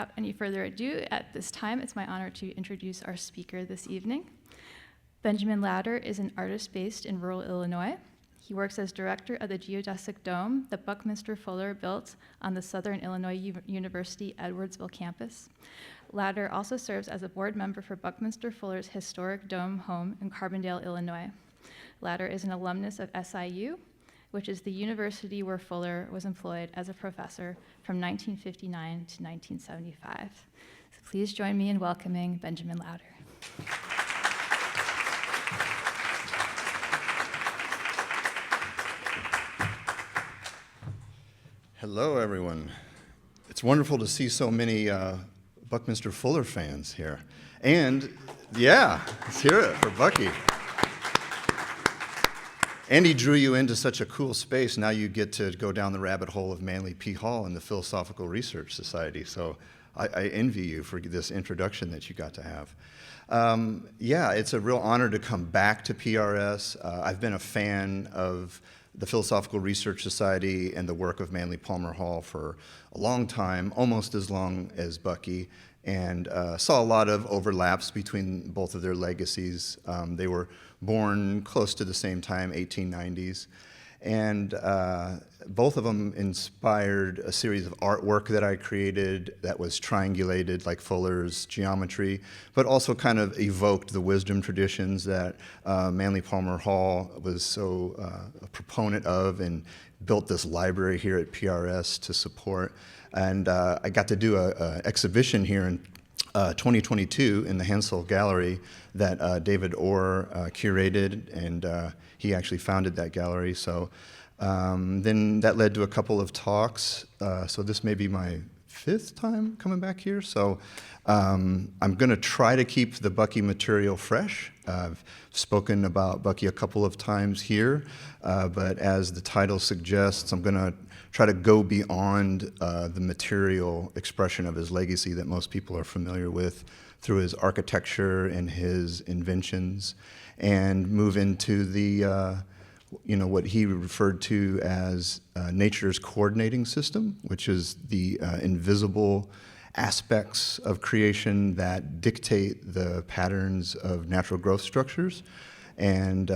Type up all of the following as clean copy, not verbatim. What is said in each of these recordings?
without any further ado, at this time, it's my honor to introduce our speaker this evening. Benjamin Lowder is an artist based in rural Illinois. He works as director of the geodesic dome that Buckminster Fuller built on the Southern Illinois University Edwardsville campus. Lowder also serves as a board member for Buckminster Fuller's historic dome home in Carbondale, Illinois. Lowder is an alumnus of SIU, which is the university where Fuller was employed as a professor from 1959 to 1975. So please join me in welcoming Benjamin Lowder. Hello, everyone. It's wonderful to see so many Buckminster Fuller fans here. And yeah, let's hear it for Bucky. Andy drew you into such a cool space. Now you get to go down the rabbit hole of Manly P. Hall and the Philosophical Research Society. So I envy you for this introduction that you got to have. Yeah, it's a real honor to come back to PRS. I've been a fan of the Philosophical Research Society and the work of Manly Palmer Hall for a long time, almost as long as Bucky, and saw a lot of overlaps between both of their legacies. They were born close to the same time, 1890s, and both of them inspired a series of artwork that I created that was triangulated like Fuller's geometry, but also kind of evoked the wisdom traditions that Manly Palmer Hall was so a proponent of, and built this library here at PRS to support. And I got to do an exhibition here in 2022 in the Hansel Gallery that David Orr curated, and he actually founded that gallery. So then that led to a couple of talks. So this may be my 5th time coming back here. So I'm going to try to keep the Bucky material fresh. I've spoken about Bucky a couple of times here, but as the title suggests, I'm going to try to go beyond the material expression of his legacy that most people are familiar with through his architecture and his inventions, and move into the what he referred to as nature's coordinating system, which is the invisible aspects of creation that dictate the patterns of natural growth structures, and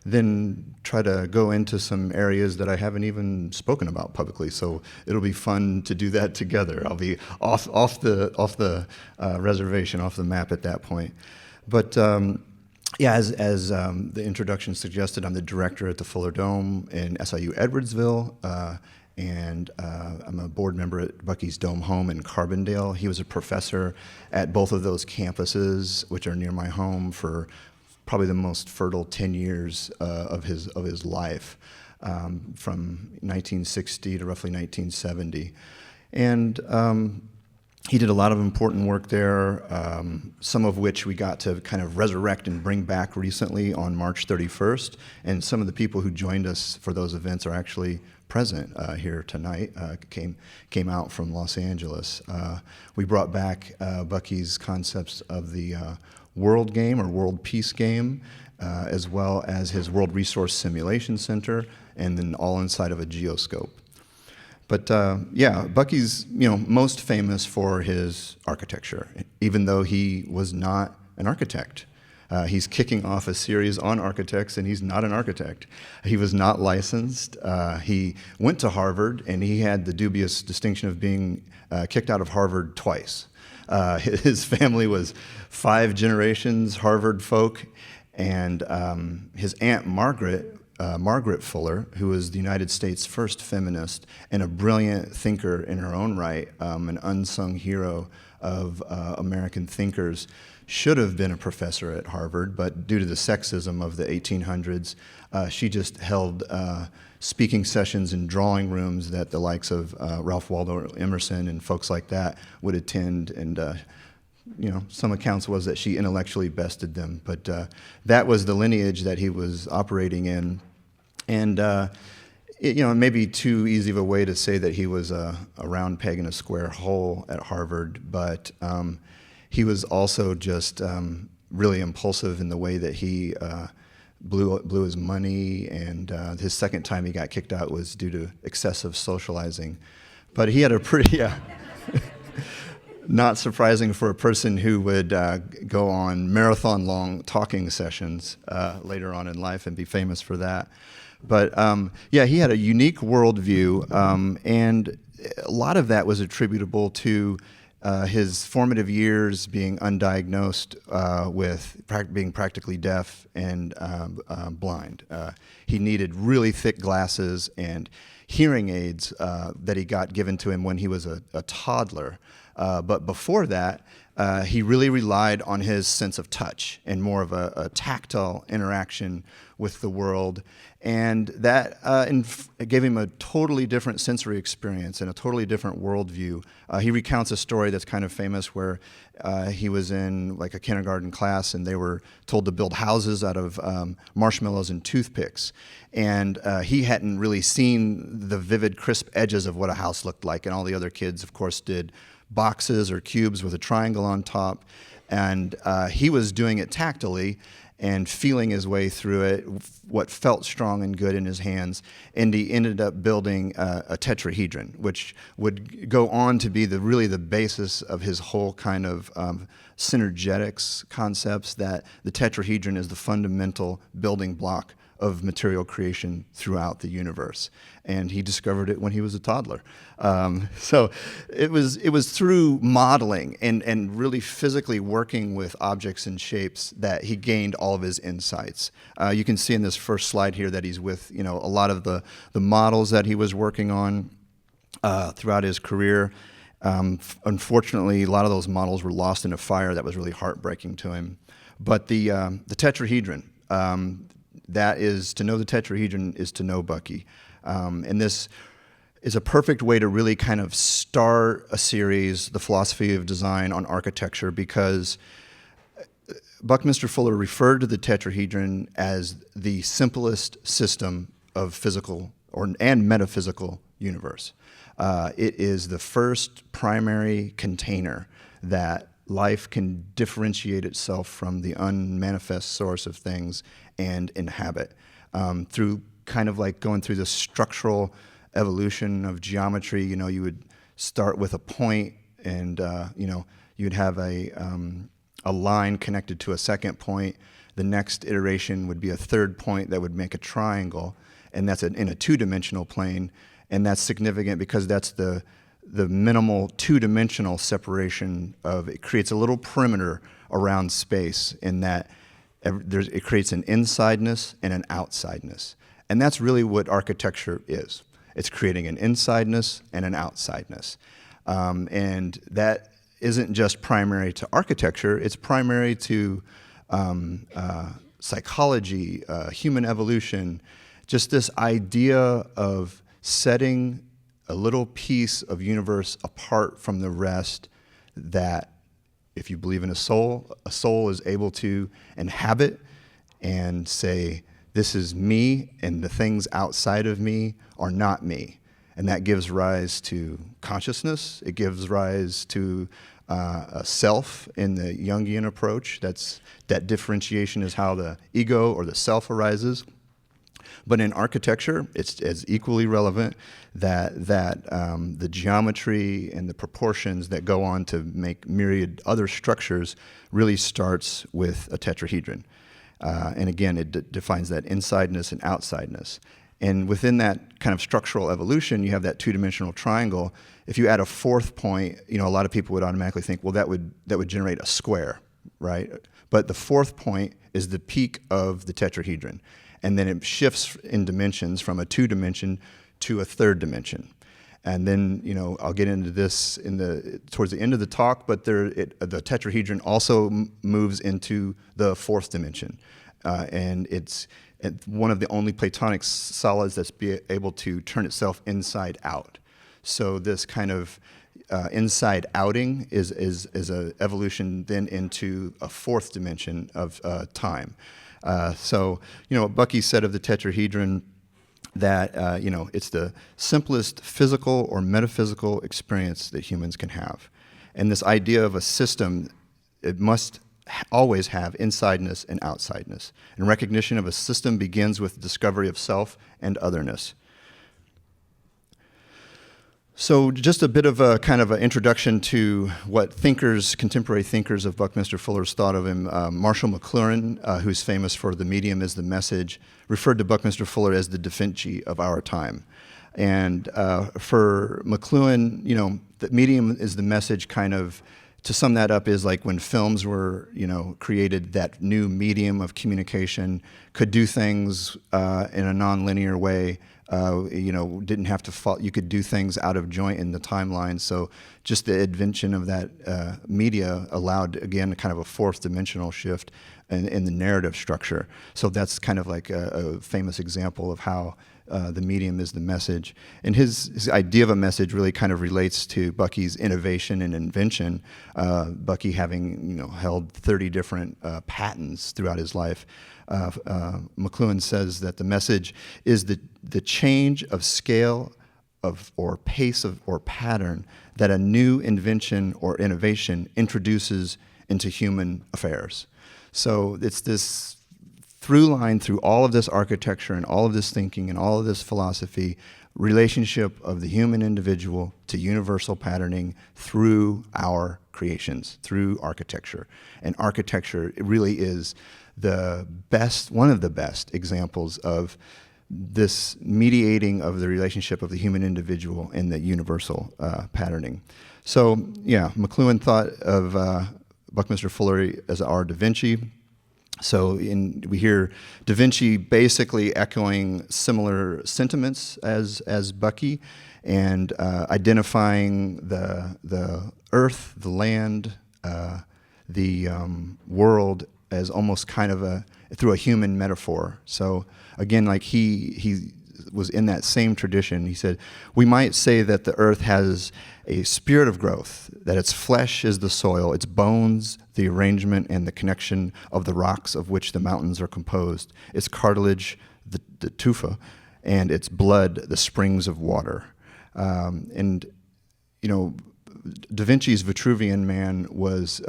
then try to go into some areas that I haven't even spoken about publicly. So it'll be fun to do that together. I'll be off the reservation, off the map at that point. But yeah, as the introduction suggested, I'm the director at the Fuller Dome in SIU Edwardsville, and I'm a board member at Bucky's Dome Home in Carbondale. He was a professor at both of those campuses, which are near my home, for probably the most fertile 10 years of his life, from 1960 to roughly 1970. And he did a lot of important work there, some of which we got to kind of resurrect and bring back recently on March 31st. And some of the people who joined us for those events are actually present here tonight, came out from Los Angeles. We brought back Bucky's concepts of the World Game or World Peace Game, as well as his World Resource Simulation Center, and then all inside of a geoscope. But yeah, Bucky's most famous for his architecture, even though he was not an architect. He's kicking off a series on architects, and he's not an architect. He was not licensed. He went to Harvard, and he had the dubious distinction of being kicked out of Harvard twice. His family was 5 generations Harvard folk, and his Aunt Margaret Fuller, who was the United States' first feminist and a brilliant thinker in her own right, an unsung hero of American thinkers, should have been a professor at Harvard, but due to the sexism of the 1800s, she just held speaking sessions in drawing rooms that the likes of Ralph Waldo Emerson and folks like that would attend, and some accounts was that she intellectually bested them, but that was the lineage that he was operating in. And it may be too easy of a way to say that he was a round peg in a square hole at Harvard, but he was also just really impulsive in the way that he blew his money, and his second time he got kicked out was due to excessive socializing. But he had a pretty Not surprising for a person who would go on marathon-long talking sessions later on in life and be famous for that. But yeah, he had a unique worldview, and a lot of that was attributable to his formative years being undiagnosed with being practically deaf and blind. He needed really thick glasses and hearing aids that he got given to him when he was a toddler. But before that, he really relied on his sense of touch and more of a tactile interaction with the world. And that gave him a totally different sensory experience and a totally different worldview. He recounts a story that's kind of famous where he was in like a kindergarten class and they were told to build houses out of marshmallows and toothpicks. And he hadn't really seen the vivid, crisp edges of what a house looked like. And all the other kids, of course, did boxes or cubes with a triangle on top. And he was doing it tactily and feeling his way through it, what felt strong and good in his hands. And he ended up building a tetrahedron, which would go on to be really the basis of his whole kind of synergetics concepts, that the tetrahedron is the fundamental building block of material creation throughout the universe. And he discovered it when he was a toddler. So it was through modeling and really physically working with objects and shapes that he gained all of his insights. You can see in this first slide here that he's with a lot of the models that he was working on throughout his career. Unfortunately, a lot of those models were lost in a fire that was really heartbreaking to him. But the tetrahedron, that is, to know the tetrahedron is to know Bucky. And this is a perfect way to really kind of start a series, The Philosophy of Design, on architecture, because Buckminster Fuller referred to the tetrahedron as the simplest system of physical and metaphysical universe. It is the first primary container that life can differentiate itself from the unmanifest source of things and inhabit through kind of like going through the structural evolution of geometry. You would start with a point, and you'd have a line connected to a second point. The next iteration would be a third point that would make a triangle, and that's in a two-dimensional plane. And that's significant because that's the minimal two-dimensional separation of, it creates a little perimeter around space in that it creates an insideness and an outsideness. And that's really what architecture is. It's creating an insideness and an outsideness. And that isn't just primary to architecture, it's primary to psychology, human evolution, just this idea of setting a little piece of universe apart from the rest, that if you believe in a soul is able to inhabit and say, this is me and the things outside of me are not me. And that gives rise to consciousness. It gives rise to a self in the Jungian approach. That differentiation is how the ego or the self arises. But in architecture, it's as equally relevant that the geometry and the proportions that go on to make myriad other structures really starts with a tetrahedron. And again, it defines that insideness and outsideness. And within that kind of structural evolution, you have that two-dimensional triangle. If you add a fourth point, a lot of people would automatically think, well, that would generate a square, right? But the fourth point is the peak of the tetrahedron. And then it shifts in dimensions from a two-dimension to a third dimension. And then, I'll get into this towards the end of the talk, but the tetrahedron also moves into the fourth dimension. And it's one of the only Platonic solids that's able to turn itself inside out. So this kind of inside outing is an evolution then into a fourth dimension of time. So, what Bucky said of the tetrahedron, that, it's the simplest physical or metaphysical experience that humans can have. And this idea of a system, it must always have insideness and outsideness. And recognition of a system begins with discovery of self and otherness. So just a bit of a kind of an introduction to what contemporary thinkers of Buckminster Fuller's thought of him. Marshall McLuhan, who's famous for "The Medium is the Message," referred to Buckminster Fuller as the Da Vinci of our time. And for McLuhan, the medium is the message kind of, to sum that up, is like when films were, created, that new medium of communication could do things in a non-linear way. Didn't have to fall. You could do things out of joint in the timeline. So just the invention of that media allowed, again, kind of a fourth dimensional shift in the narrative structure. So that's kind of like a famous example of how the medium is the message. And his idea of a message really kind of relates to Bucky's innovation and invention. Bucky having held 30 different patents throughout his life. McLuhan says that the message is the change of scale or pace or pattern that a new invention or innovation introduces into human affairs. So it's this through line through all of this architecture and all of this thinking and all of this philosophy, relationship of the human individual to universal patterning through our creations, through architecture. And architecture, it really is one of the best examples of this mediating of the relationship of the human individual and the universal patterning. So yeah, McLuhan thought of Buckminster Fuller as our Da Vinci. So we hear Da Vinci basically echoing similar sentiments as Bucky, and identifying the earth, the land, the world as almost kind of through a human metaphor. So again, like he was in that same tradition. He said, we might say that the earth has a spirit of growth, that its flesh is the soil, its bones the arrangement and the connection of the rocks of which the mountains are composed, its cartilage the tufa, and its blood the springs of water. Da Vinci's Vitruvian Man was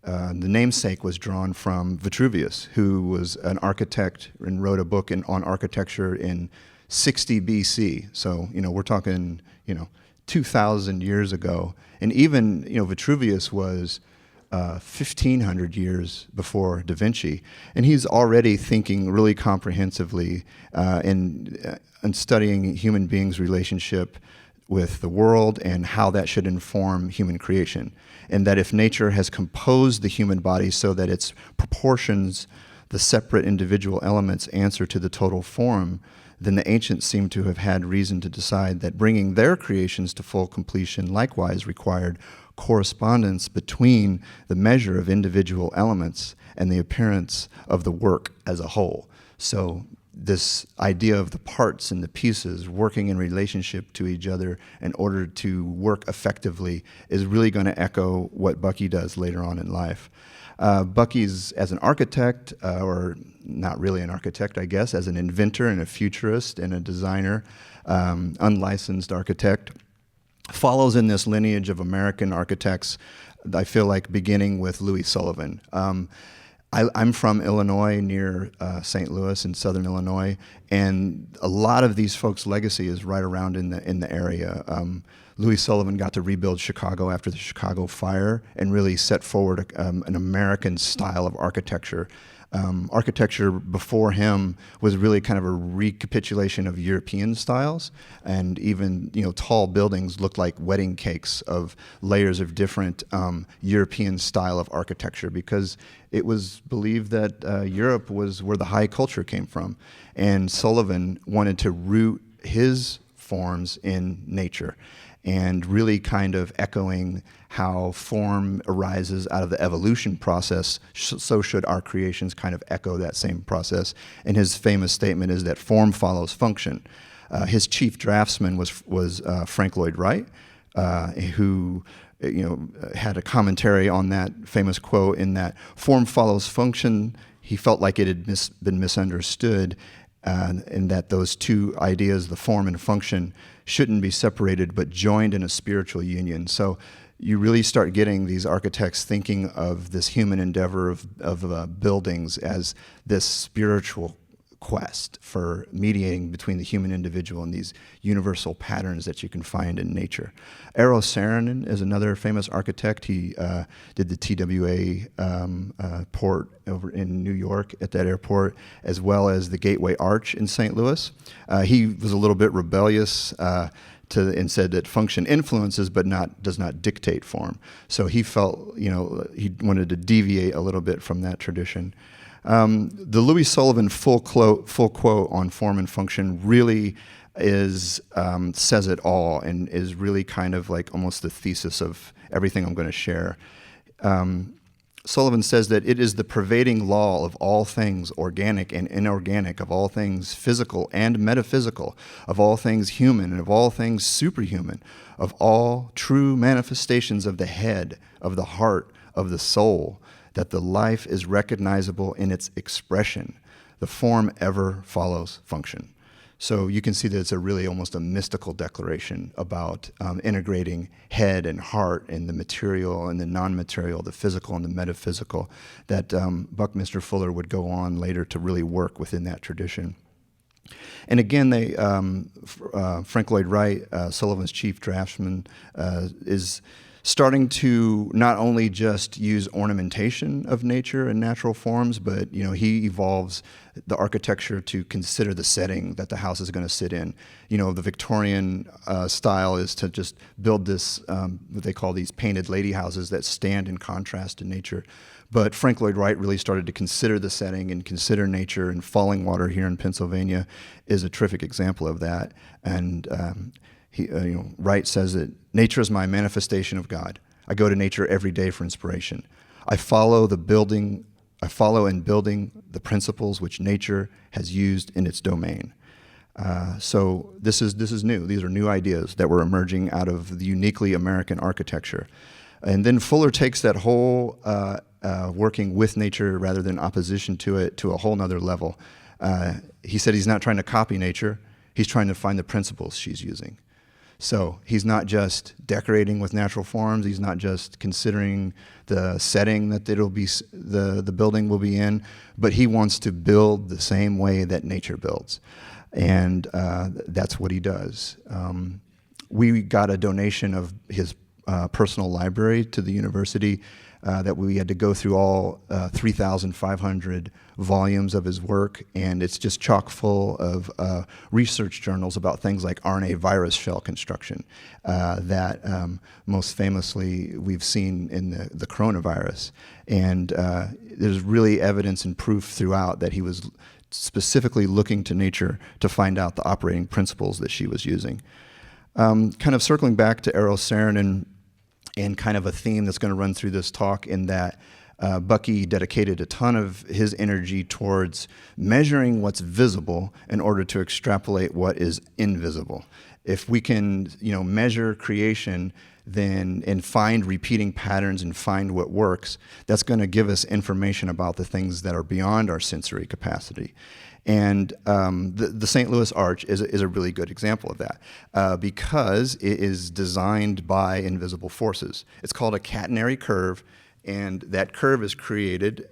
the namesake was drawn from Vitruvius, who was an architect and wrote a book on architecture in 60 BC. So, we're talking, 2,000 years ago. And even, Vitruvius was 1,500 years before Da Vinci. And he's already thinking really comprehensively and studying human beings' relationship with the world and how that should inform human creation. And that if nature has composed the human body so that its proportions, the separate individual elements, answer to the total form, then the ancients seem to have had reason to decide that bringing their creations to full completion likewise required correspondence between the measure of individual elements and the appearance of the work as a whole. So this idea of the parts and the pieces working in relationship to each other in order to work effectively is really going to echo what Bucky does later on in life. Bucky's, as an architect, or not really an architect, I guess, as an inventor and a futurist and a designer, unlicensed architect, follows in this lineage of American architects, I feel like beginning with Louis Sullivan. I'm from Illinois, near St. Louis in southern Illinois, and a lot of these folks' legacy is right around in the area. Louis Sullivan got to rebuild Chicago after the Chicago fire and really set forward an American style of architecture. Architecture before him was really kind of a recapitulation of European styles, and even tall buildings looked like wedding cakes of layers of different European style of architecture, because it was believed that Europe was where the high culture came from, and Sullivan wanted to root his forms in nature, and really kind of echoing how form arises out of the evolution process, so should our creations kind of echo that same process. And his famous statement is that form follows function. His chief draftsman was Frank Lloyd Wright, who had a commentary on that famous quote in that form follows function. He felt like it had been misunderstood, and that those two ideas, the form and function, shouldn't be separated but joined in a spiritual union. So you really start getting these architects thinking of this human endeavor of buildings as this spiritual quest for mediating between the human individual and these universal patterns that you can find in nature. Eero Saarinen is another famous architect. He did the TWA port over in New York at that airport, as well as the Gateway Arch in St. Louis. He was a little bit rebellious and said that function influences but does not dictate form. So he felt, he wanted to deviate a little bit from that tradition. The Louis Sullivan full quote on form and function really says it all and is really kind of like almost the thesis of everything I'm going to share. Sullivan says that it is the pervading law of all things organic and inorganic, of all things physical and metaphysical, of all things human and of all things superhuman, of all true manifestations of the head, of the heart, of the soul, that the life is recognizable in its expression. The form ever follows function. So you can see that it's really almost a mystical declaration about integrating head and heart and the material and the non-material, the physical and the metaphysical, that Buckminster Fuller would go on later to really work within that tradition. And again, Frank Lloyd Wright, Sullivan's chief draftsman, is starting to not only just use ornamentation of nature and natural forms, but he evolves the architecture to consider the setting that the house is going to sit in. The Victorian style is to just build this, what they call these painted lady houses that stand in contrast to nature. But Frank Lloyd Wright really started to consider the setting and consider nature, and Falling Water here in Pennsylvania is a terrific example of that. And Wright says that nature is my manifestation of God. I go to nature every day for inspiration. I follow in building the principles which nature has used in its domain. So this is new. These are new ideas that were emerging out of the uniquely American architecture. And then Fuller takes that whole working with nature rather than opposition to it to a whole nother level. He said he's not trying to copy nature. He's trying to find the principles she's using. So he's not just decorating with natural forms. He's not just considering the setting that the building will be in, but he wants to build the same way that nature builds. And that's what he does. We got a donation of his personal library to the university that we had to go through all 3,500 volumes of his work, and it's just chock full of research journals about things like RNA virus shell construction that most famously we've seen in the coronavirus. And there's really evidence and proof throughout that he was specifically looking to nature to find out the operating principles that she was using. Kind of circling back to Eero Saarinen, and kind of a theme that's going to run through this talk, in that Bucky dedicated a ton of his energy towards measuring what's visible in order to extrapolate what is invisible. If we can, measure creation and find repeating patterns and find what works, that's going to give us information about the things that are beyond our sensory capacity. And the St. Louis Arch is a really good example of that because it is designed by invisible forces. It's called a catenary curve, and that curve is created,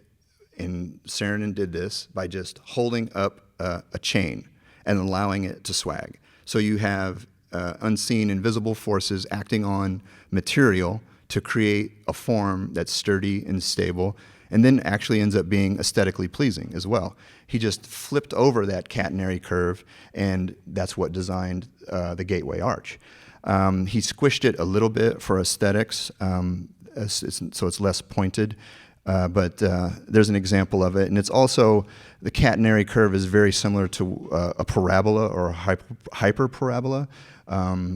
and Saarinen did this, by just holding up a chain and allowing it to swag. So you have unseen invisible forces acting on material to create a form that's sturdy and stable, and then actually ends up being aesthetically pleasing as well. He just flipped over that catenary curve, and that's what designed the Gateway Arch. He squished it a little bit for aesthetics, so it's less pointed, but there's an example of it. And it's also, the catenary curve is very similar to a parabola or a hyperparabola,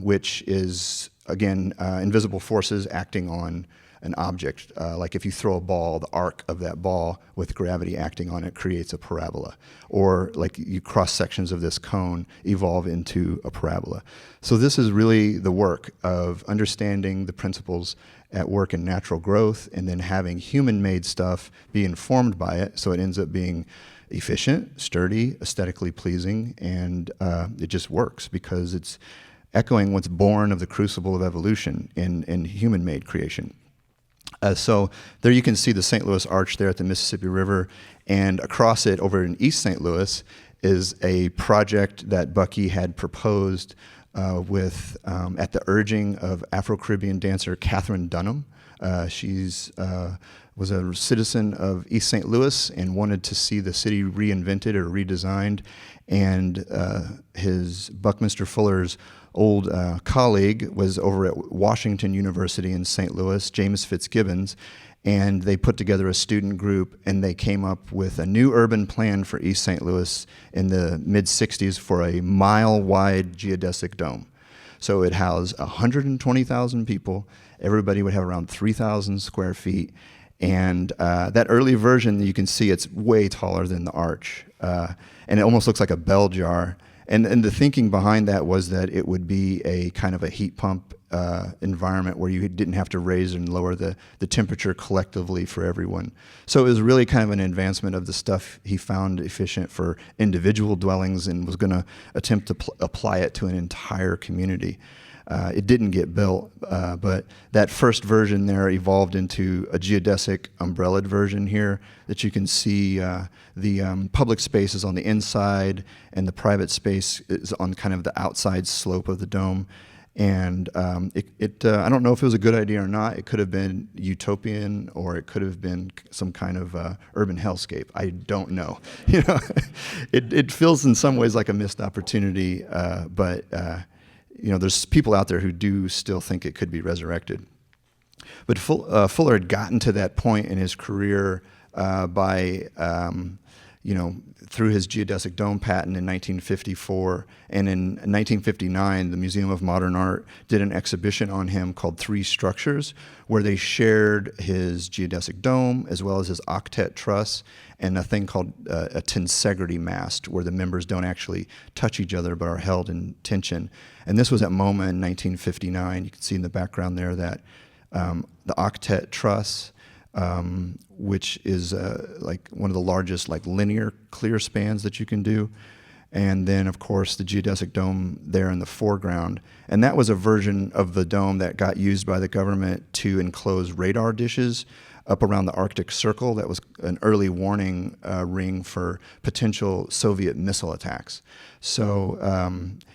which is, again, invisible forces acting on an object. Like if you throw a ball, the arc of that ball with gravity acting on it creates a parabola. Or like you cross sections of this cone evolve into a parabola. So this is really the work of understanding the principles at work in natural growth, and then having human-made stuff be informed by it, so it ends up being efficient, sturdy, aesthetically pleasing, and it just works because it's echoing what's born of the crucible of evolution in human-made creation. So there you can see the St. Louis Arch there at the Mississippi River, and across it over in East St. Louis is a project that Bucky had proposed at the urging of Afro-Caribbean dancer Catherine Dunham. She's was a citizen of East St. Louis and wanted to see the city reinvented or redesigned. And his Buckminster Fuller's old colleague was over at Washington University in St. Louis, James Fitzgibbons, and they put together a student group and they came up with a new urban plan for East St. Louis in the mid-60s for a mile-wide geodesic dome. So it housed 120,000 people. Everybody would have around 3,000 square feet. And that early version, you can see it's way taller than the arch. And it almost looks like a bell jar. And the thinking behind that was that it would be a kind of a heat pump environment where you didn't have to raise and lower the temperature collectively for everyone. So it was really kind of an advancement of the stuff he found efficient for individual dwellings and was going to attempt to apply it to an entire community. It didn't get built, but that first version there evolved into a geodesic umbrellaed version here that you can see the public space is on the inside and the private space is on kind of the outside slope of the dome. And I don't know if it was a good idea or not. It could have been utopian or it could have been some kind of urban hellscape. I don't know. You know, it feels in some ways like a missed opportunity, but you know, there's people out there who do still think it could be resurrected. But Fuller had gotten to that point in his career by, you know, through his geodesic dome patent in 1954. And in 1959, the Museum of Modern Art did an exhibition on him called Three Structures, where they shared his geodesic dome as well as his octet truss and a thing called a tensegrity mast, where the members don't actually touch each other but are held in tension. And this was at MoMA in 1959. You can see in the background there that the octet truss, which is like one of the largest like linear clear spans that you can do. And then, of course, the geodesic dome there in the foreground. And that was a version of the dome that got used by the government to enclose radar dishes up around the Arctic Circle. That was an early warning ring for potential Soviet missile attacks. So,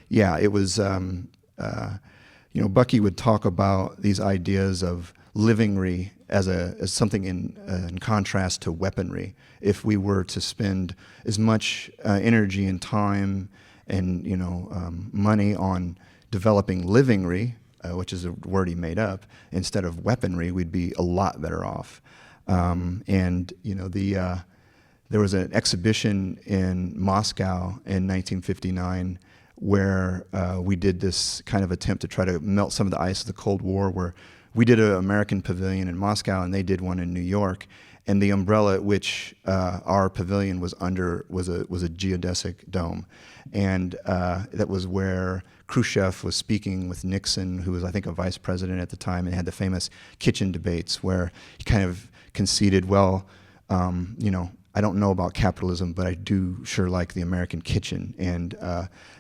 yeah, it was, you know, Bucky would talk about these ideas of livingry as something in contrast to weaponry. If we were to spend as much energy and time and, you know, money on developing livingry, which is a word he made up, instead of weaponry, we'd be a lot better off. And you know, there was an exhibition in Moscow in 1959 where we did this kind of attempt to try to melt some of the ice of the Cold War, where we did an American pavilion in Moscow and they did one in New York. And the umbrella at which our pavilion was under was a geodesic dome. And that was where Khrushchev was speaking with Nixon, who was, I think, a vice president at the time, and had the famous kitchen debates where he kind of conceded, well, you know, I don't know about capitalism, but I do sure like the American kitchen. And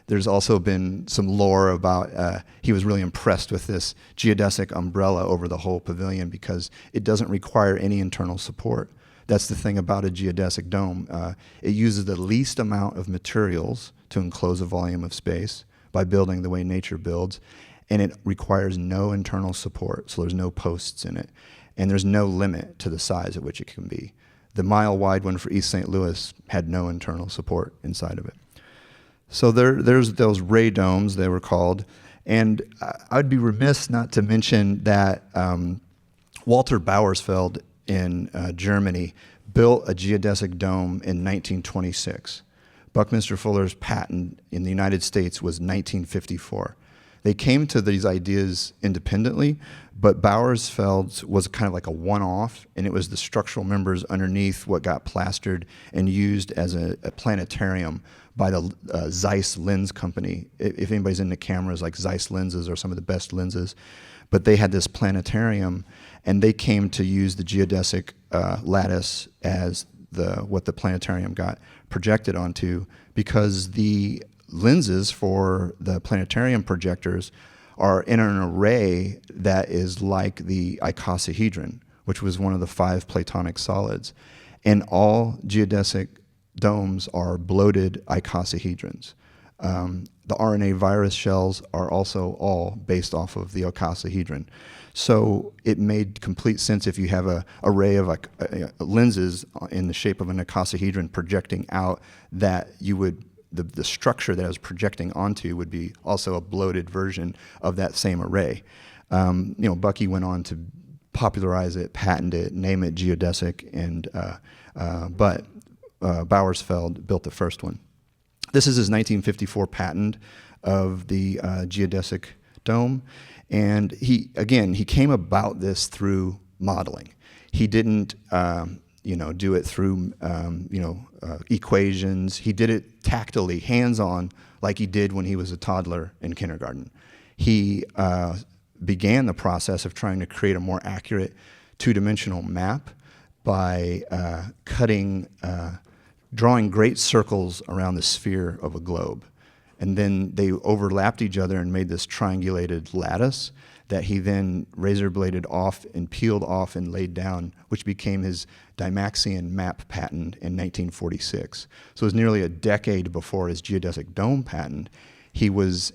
there's also been some lore about he was really impressed with this geodesic umbrella over the whole pavilion because it doesn't require any internal support. That's the thing about a geodesic dome. It uses the least amount of materials to enclose a volume of space by building the way nature builds, and it requires no internal support, so there's no posts in it. And there's no limit to the size at which it can be. The mile-wide one for East St. Louis had no internal support inside of it. So there's those ray domes, they were called. And I'd be remiss not to mention that Walter Bauersfeld in Germany built a geodesic dome in 1926. Buckminster Fuller's patent in the United States was 1954. They came to these ideas independently, but Bauersfeld was kind of like a one-off, and it was the structural members underneath what got plastered and used as a planetarium by the Zeiss lens company. If anybody's into cameras, like Zeiss lenses are some of the best lenses. But they had this planetarium, and they came to use the geodesic lattice as what the planetarium got projected onto, because the lenses for the planetarium projectors are in an array that is like the icosahedron, which was one of the 5 Platonic solids. And all geodesic domes are bloated icosahedrons. The RNA virus shells are also all based off of the icosahedron. So it made complete sense if you have an array of lenses in the shape of an icosahedron projecting out, that you would, the structure that I was projecting onto would be also a bloated version of that same array. Bucky went on to popularize it, patent it, name it geodesic, but Bowersfeld built the first one. This is his 1954 patent of the geodesic dome, and he came about this through modeling. He didn't, do it through, equations. He did it tactily, hands-on, like he did when he was a toddler in kindergarten. He began the process of trying to create a more accurate two-dimensional map by drawing great circles around the sphere of a globe. And then they overlapped each other and made this triangulated lattice that he then razor bladed off and peeled off and laid down, which became his Dymaxion map patent in 1946. So it was nearly a decade before his geodesic dome patent. He was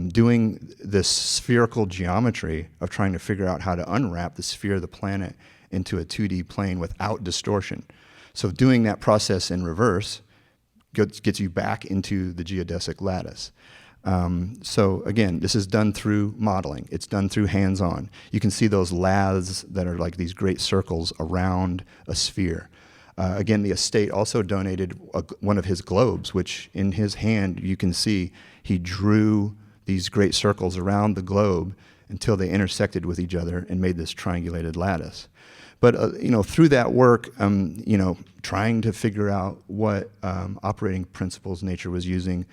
doing this spherical geometry of trying to figure out how to unwrap the sphere of the planet into a 2D plane without distortion. So doing that process in reverse gets you back into the geodesic lattice. So again, this is done through modeling. It's done through hands-on. You can see those laths that are like these great circles around a sphere. Again, the estate also donated one of his globes, which in his hand you can see he drew these great circles around the globe until they intersected with each other and made this triangulated lattice. But through that work, trying to figure out what operating principles nature was using,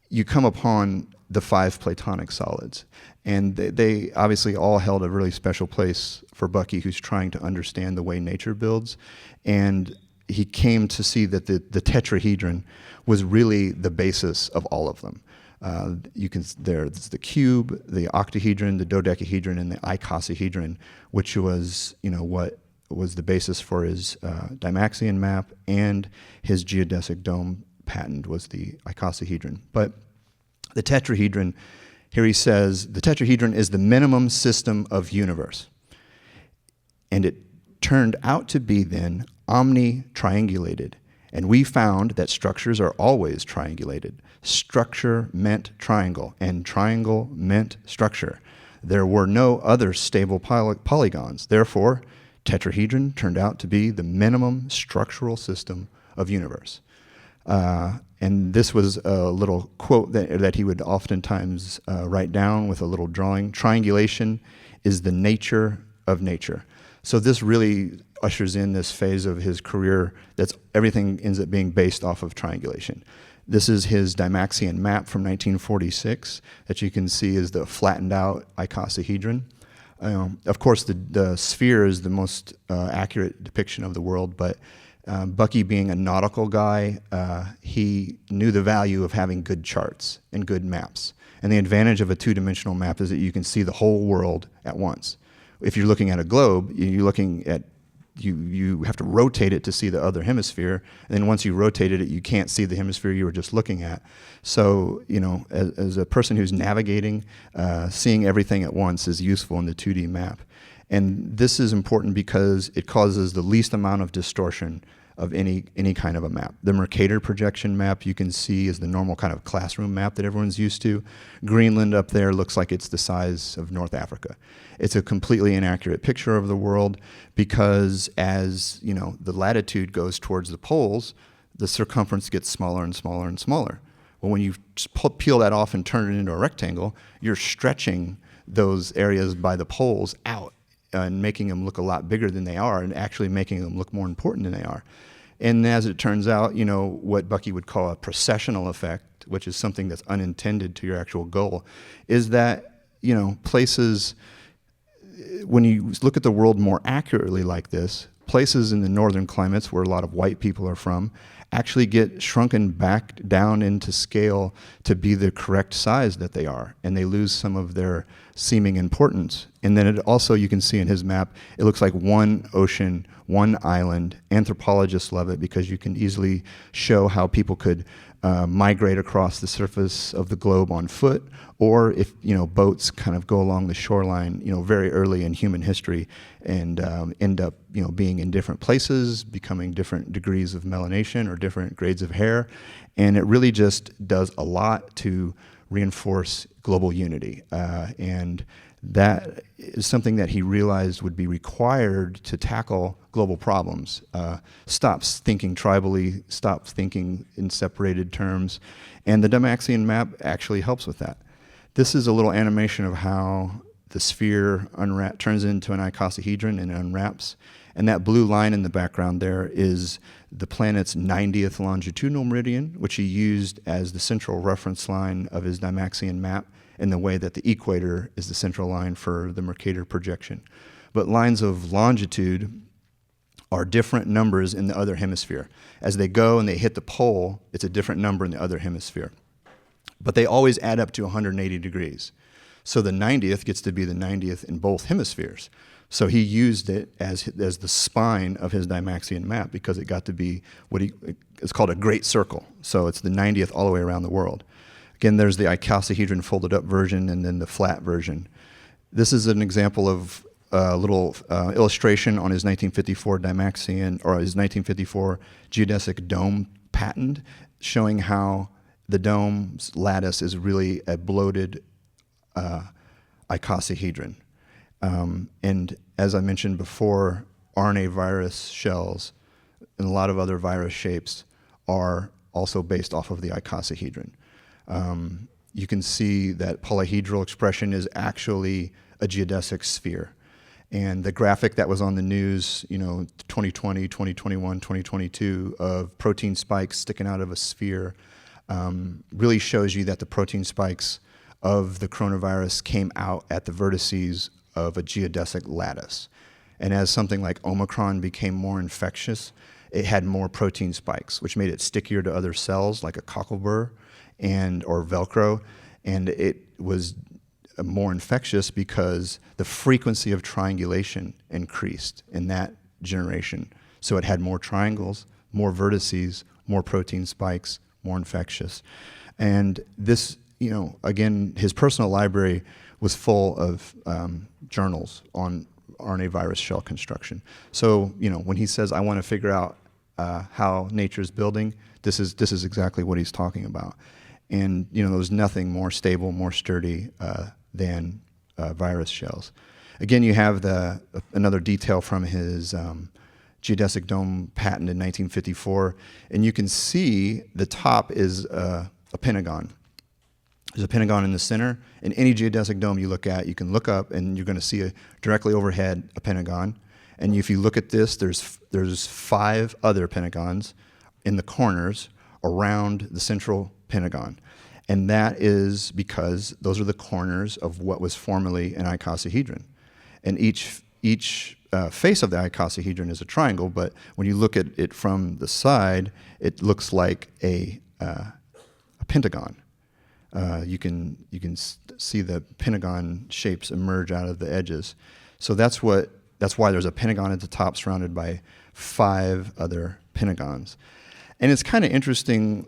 you come upon the 5 Platonic solids. And they obviously all held a really special place for Bucky, who's trying to understand the way nature builds. And he came to see that the tetrahedron was really the basis of all of them. There's the cube, the octahedron, the dodecahedron, and the icosahedron, which was, what was the basis for his Dymaxion map, and his geodesic dome patent was the icosahedron. But the tetrahedron, here he says, the tetrahedron is the minimum system of universe. And it turned out to be then omni-triangulated. And we found that structures are always triangulated. Structure meant triangle, and triangle meant structure. There were no other stable polygons. Therefore, tetrahedron turned out to be the minimum structural system of universe. And this was a little quote that he would oftentimes write down with a little drawing. Triangulation is the nature of nature. So this really ushers in this phase of his career that's everything ends up being based off of triangulation. This is his Dymaxion map from 1946 that you can see is the flattened out icosahedron. Of course, the sphere is the most accurate depiction of the world, but Bucky being a nautical guy, he knew the value of having good charts and good maps. And the advantage of a two-dimensional map is that you can see the whole world at once. If you're looking at a globe, you have to rotate it to see the other hemisphere, and then once you rotated it, you can't see the hemisphere you were just looking at. So, as a person who's navigating, seeing everything at once is useful in the 2D map. And this is important because it causes the least amount of distortion of any kind of a map. The Mercator projection map you can see is the normal kind of classroom map that everyone's used to. Greenland up there looks like it's the size of North Africa. It's a completely inaccurate picture of the world because as the latitude goes towards the poles, the circumference gets smaller and smaller and smaller. Well, when you peel that off and turn it into a rectangle, you're stretching those areas by the poles out and making them look a lot bigger than they are and actually making them look more important than they are. And as it turns out, what Bucky would call a precessional effect, which is something that's unintended to your actual goal, is that, places, when you look at the world more accurately like this, places in the northern climates where a lot of white people are from actually get shrunken back down into scale to be the correct size that they are, and they lose some of their seeming importance. And then it also, you can see in his map, it looks like one ocean, one island. Anthropologists love it because you can easily show how people could migrate across the surface of the globe on foot, or if boats kind of go along the shoreline very early in human history and end up being in different places, becoming different degrees of melanation or different grades of hair. And it really just does a lot to reinforce global unity. And that is something that he realized would be required to tackle global problems. Stops thinking tribally, stops thinking in separated terms, and the Dymaxion map actually helps with that. This is a little animation of how the sphere turns into an icosahedron and unwraps, and that blue line in the background there is the planet's 90th longitudinal meridian, which he used as the central reference line of his Dymaxion map, in the way that the equator is the central line for the Mercator projection. But lines of longitude are different numbers in the other hemisphere. As they go and they hit the pole, it's a different number in the other hemisphere. But they always add up to 180 degrees. So the 90th gets to be the 90th in both hemispheres. So he used it as the spine of his Dymaxion map because it got to be it's called a great circle. So it's the 90th all the way around the world. Again, there's the icosahedron folded up version and then the flat version. This is an example of a little illustration on his 1954 Dymaxion, or his 1954 geodesic dome patent, showing how the dome's lattice is really a bloated icosahedron. And as I mentioned before, RNA virus shells and a lot of other virus shapes are also based off of the icosahedron. You can see that polyhedral expression is actually a geodesic sphere. And the graphic that was on the news, 2020, 2021, 2022, of protein spikes sticking out of a sphere, really shows you that the protein spikes of the coronavirus came out at the vertices of a geodesic lattice. And as something like Omicron became more infectious, it had more protein spikes, which made it stickier to other cells, like a cockleburr or Velcro, and it was more infectious because the frequency of triangulation increased in that generation. So it had more triangles, more vertices, more protein spikes, more infectious. And this, again, his personal library was full of journals on RNA virus shell construction. So, when he says, I want to figure out how nature's building, this is exactly what he's talking about. And there was nothing more stable, more sturdy than virus shells. Again, you have another detail from his geodesic dome patent in 1954, and you can see the top is a pentagon. There's a pentagon in the center. In any geodesic dome you look at, you can look up and you're going to see directly overhead a pentagon. And if you look at this, there's 5 other pentagons in the corners around the central pentagon. And that is because those are the corners of what was formerly an icosahedron. And each face of the icosahedron is a triangle, but when you look at it from the side, it looks like a pentagon. You can see the pentagon shapes emerge out of the edges. So that's why there's a pentagon at the top surrounded by 5 other pentagons. And it's kind of interesting.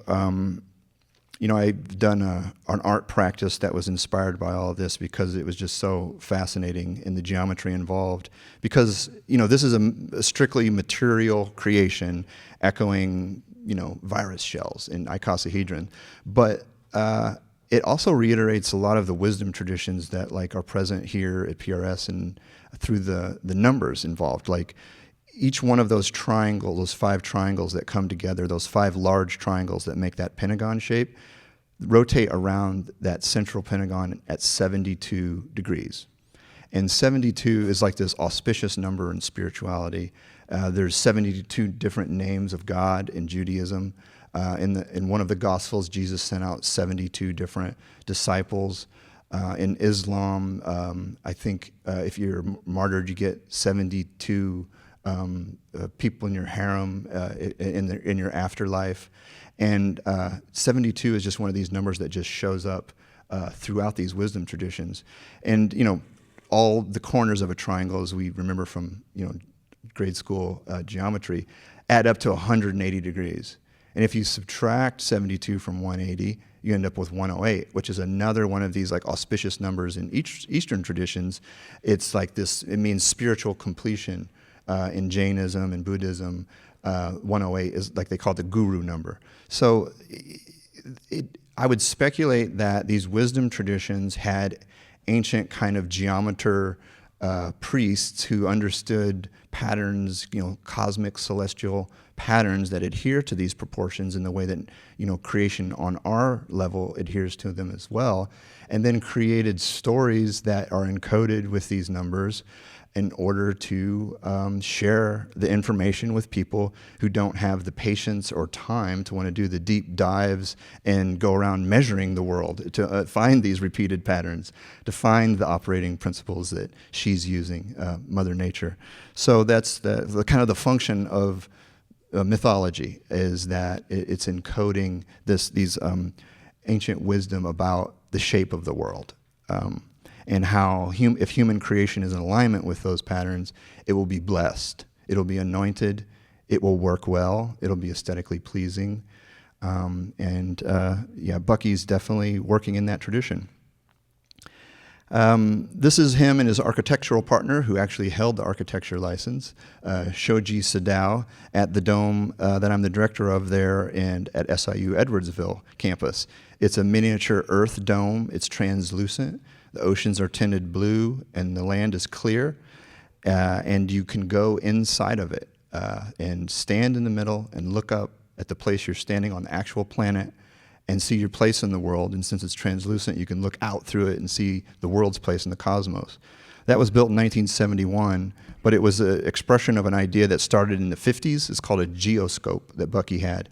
I've done an art practice that was inspired by all of this because it was just so fascinating in the geometry involved. Because, this is a strictly material creation echoing, virus shells in icosahedron. But it also reiterates a lot of the wisdom traditions that are present here at PRS and through the numbers involved. Like each one of those triangles, those 5 triangles that come together, those 5 large triangles that make that pentagon shape, rotate around that central pentagon at 72 degrees. And 72 is like this auspicious number in spirituality. There's 72 different names of God in Judaism. In one of the Gospels, Jesus sent out 72 different disciples. In Islam, I think if you're martyred, you get 72 people in your harem, in your afterlife. And 72 is just one of these numbers that just shows up throughout these wisdom traditions. And, all the corners of a triangle, as we remember from, grade school geometry, add up to 180 degrees. And if you subtract 72 from 180, you end up with 108, which is another one of these like auspicious numbers in Eastern traditions. It's like this, it means spiritual completion. In Jainism and Buddhism, 108 is like they call it the guru number. So I would speculate that these wisdom traditions had ancient kind of geometer priests who understood patterns, cosmic celestial patterns that adhere to these proportions in the way that, creation on our level adheres to them as well, and then created stories that are encoded with these numbers in order to share the information with people who don't have the patience or time to want to do the deep dives and go around measuring the world to find these repeated patterns, to find the operating principles that she's using, Mother Nature. So that's the kind of the function of mythology, is that it's encoding these ancient wisdom about the shape of the world. And how if human creation is in alignment with those patterns, it will be blessed. It'll be anointed. It will work well. It'll be aesthetically pleasing. Bucky's definitely working in that tradition. This is him and his architectural partner, who actually held the architecture license, Shoji Sadao, at the dome that I'm the director of there and at SIU Edwardsville campus. It's a miniature earth dome. It's translucent. The oceans are tinted blue, and the land is clear, and you can go inside of it and stand in the middle and look up at the place you're standing on, the actual planet, and see your place in the world. And since it's translucent, you can look out through it and see the world's place in the cosmos. That was built in 1971, but it was an expression of an idea that started in the 50s. It's called a geoscope that Bucky had.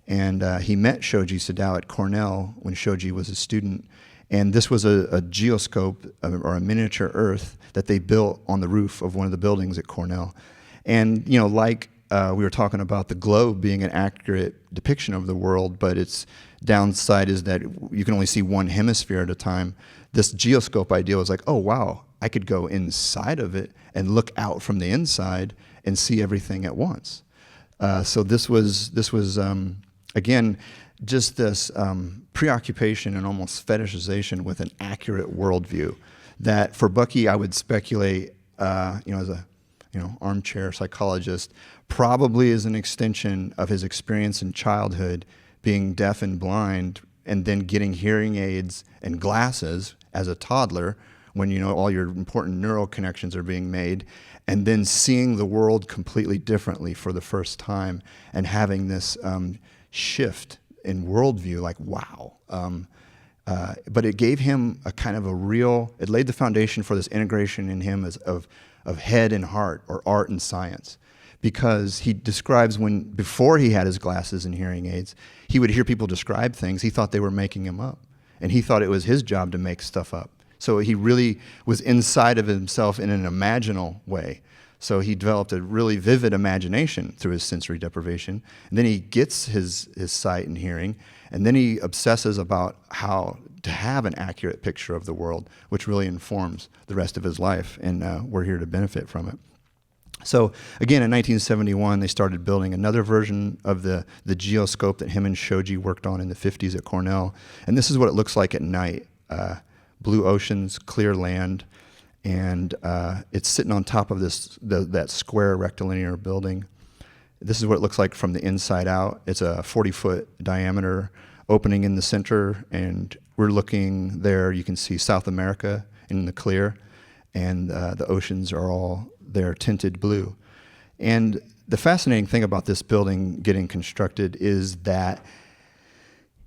And he met Shoji Sadao at Cornell when Shoji was a student. And this was a geoscope, or a miniature Earth, that they built on the roof of one of the buildings at Cornell. And, we were talking about the globe being an accurate depiction of the world, but its downside is that you can only see one hemisphere at a time. This geoscope idea was like, oh, wow, I could go inside of it and look out from the inside and see everything at once. So this was again, just this preoccupation and almost fetishization with an accurate worldview that for Bucky, I would speculate, as a armchair psychologist, probably is an extension of his experience in childhood, being deaf and blind, and then getting hearing aids and glasses as a toddler when all your important neural connections are being made, and then seeing the world completely differently for the first time and having this shift in worldview, like, wow. But it gave him a kind of it laid the foundation for this integration in him of head and heart, or art and science. Because he describes before he had his glasses and hearing aids, he would hear people describe things. He thought they were making him up. And he thought it was his job to make stuff up. So he really was inside of himself in an imaginal way. So he developed a really vivid imagination through his sensory deprivation. And then he gets his sight and hearing, and then he obsesses about how to have an accurate picture of the world, which really informs the rest of his life, and we're here to benefit from it. So again, in 1971, they started building another version of the geoscope that him and Shoji worked on in the 50s at Cornell. And this is what it looks like at night. Blue oceans, clear land, and it's sitting on top of that square rectilinear building. This is what it looks like from the inside out. It's a 40-foot diameter opening in the center, and we're looking there. You can see South America in the clear, and the oceans are all there tinted blue. And the fascinating thing about this building getting constructed is that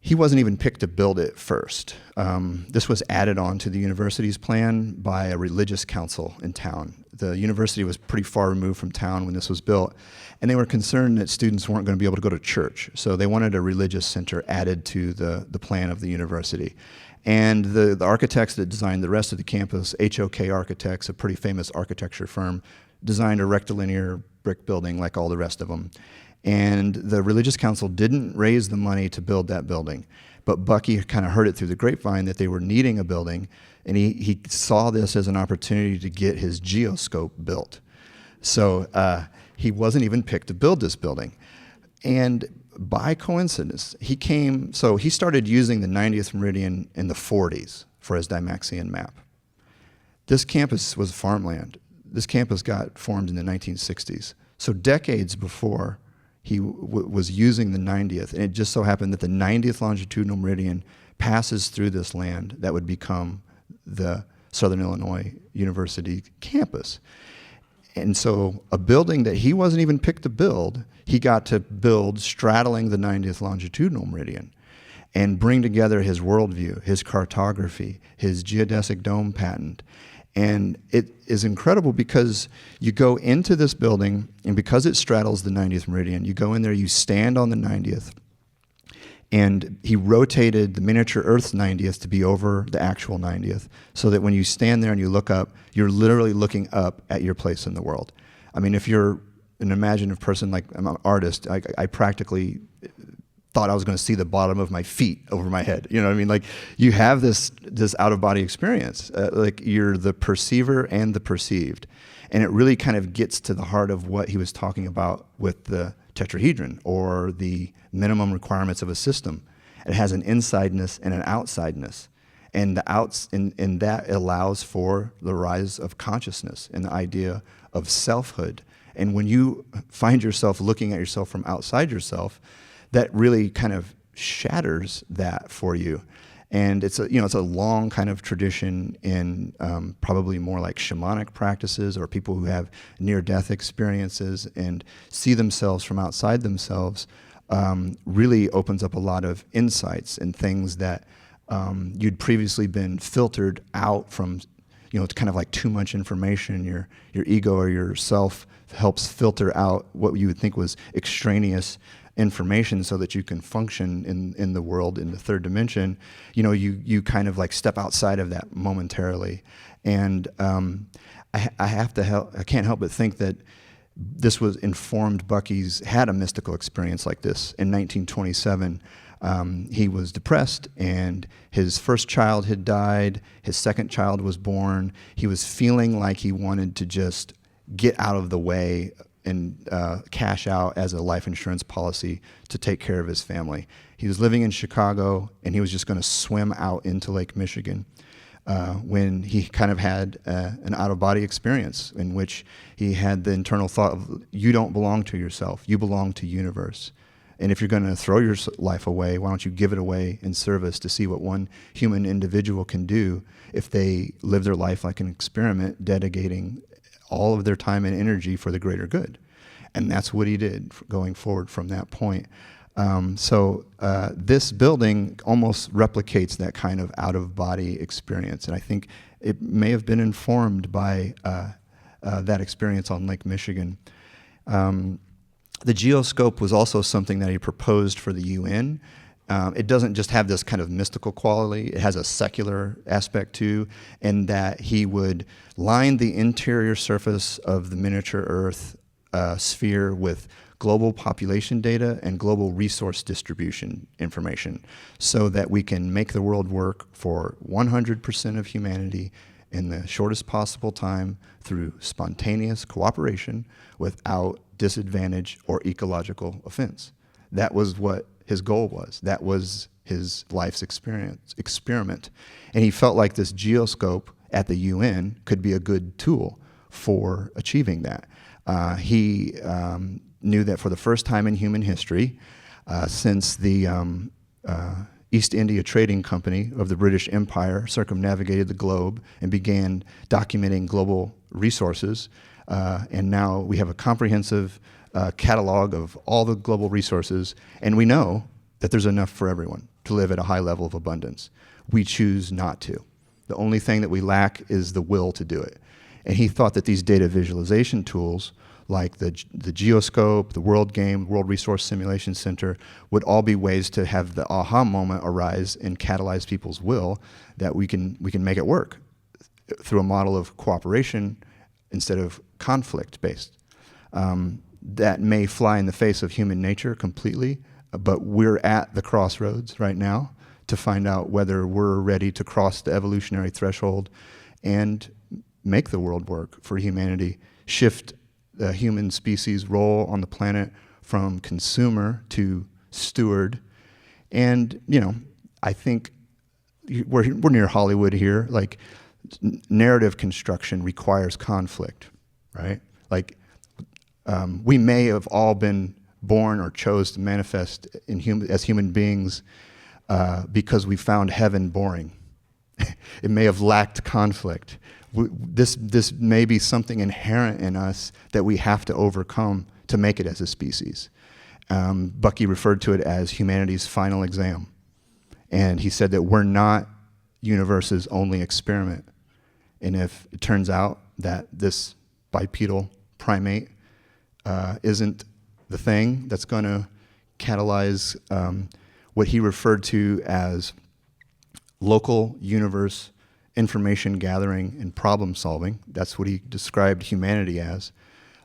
he wasn't even picked to build it first. This was added on to the university's plan by a religious council in town. The university was pretty far removed from town when this was built, and they were concerned that students weren't going to be able to go to church. So they wanted a religious center added to the plan of the university. And the architects that designed the rest of the campus, HOK Architects, a pretty famous architecture firm, designed a rectilinear brick building like all the rest of them. And the religious council didn't raise the money to build that building. But Bucky kind of heard it through the grapevine that they were needing a building, and he saw this as an opportunity to get his geoscope built. So he wasn't even picked to build this building. And by coincidence, he started using the 90th meridian in the 40s for his Dymaxion map. This campus was farmland. This campus got formed in the 1960s. So decades before he was using the 90th, and it just so happened that the 90th longitudinal meridian passes through this land that would become the Southern Illinois University campus. And so a building that he wasn't even picked to build, he got to build straddling the 90th longitudinal meridian and bring together his worldview, his cartography, his geodesic dome patent. And it is incredible because you go into this building, and because it straddles the 90th meridian, you go in there, you stand on the 90th, and he rotated the miniature Earth's 90th to be over the actual 90th, so that when you stand there and you look up, you're literally looking up at your place in the world. I mean, if you're an imaginative person, like I'm an artist, I practically thought I was going to see the bottom of my feet over my head. You know what I mean? Like, you have this out-of-body experience. Like, you're the perceiver and the perceived. And it really kind of gets to the heart of what he was talking about with the tetrahedron, or the minimum requirements of a system. It has an insideness and an outsideness. And and that allows for the rise of consciousness and the idea of selfhood. And when you find yourself looking at yourself from outside yourself, that really kind of shatters that for you. And it's a long kind of tradition in probably more like shamanic practices, or people who have near-death experiences and see themselves from outside themselves. Really opens up a lot of insights and things that you'd previously been filtered out from. It's kind of like too much information. Your ego or yourself helps filter out what you would think was extraneous information so that you can function in the world in the third dimension. You kind of like step outside of that momentarily. And I can't help but think that this was informed. Bucky's had a mystical experience like this in 1927. He was depressed, and his first child had died. His second child was born. He was feeling like he wanted to just get out of the way and cash out as a life insurance policy to take care of his family. He was living in Chicago, and he was just going to swim out into Lake Michigan when he kind of had an out-of-body experience in which he had the internal thought of, you don't belong to yourself, you belong to universe. And if you're going to throw your life away, why don't you give it away in service to see what one human individual can do if they live their life like an experiment, dedicating all of their time and energy for the greater good. And that's what he did going forward from that point. So this building almost replicates that kind of out-of-body experience. And I think it may have been informed by that experience on Lake Michigan. The geoscope was also something that he proposed for the UN. It doesn't just have this kind of mystical quality, it has a secular aspect too, in that he would line the interior surface of the miniature Earth sphere with global population data and global resource distribution information, so that we can make the world work for 100% of humanity in the shortest possible time through spontaneous cooperation without disadvantage or ecological offense. That was what his goal was. That was his life's experiment. And he felt like this geoscope at the UN could be a good tool for achieving that. He knew that for the first time in human history, since the East India Trading Company of the British Empire circumnavigated the globe and began documenting global resources, and now we have a comprehensive catalog of all the global resources, and we know that there's enough for everyone to live at a high level of abundance. We choose not to. The only thing that we lack is the will to do it. And he thought that these data visualization tools, like the Geoscope, the World Game, World Resource Simulation Center, would all be ways to have the aha moment arise and catalyze people's will, that we can make it work through a model of cooperation instead of conflict-based. That may fly in the face of human nature completely, but we're at the crossroads right now to find out whether we're ready to cross the evolutionary threshold and make the world work for humanity, shift the human species' role on the planet from consumer to steward. And, I think we're near Hollywood here. Like, narrative construction requires conflict, right? Like, we may have all been born or chose to manifest as human beings because we found heaven boring. It may have lacked conflict. This may be something inherent in us that we have to overcome to make it as a species. Bucky referred to it as humanity's final exam. And he said that we're not universe's only experiment. And if it turns out that this bipedal primate isn't the thing that's going to catalyze what he referred to as local universe information gathering and problem solving. That's what he described humanity as,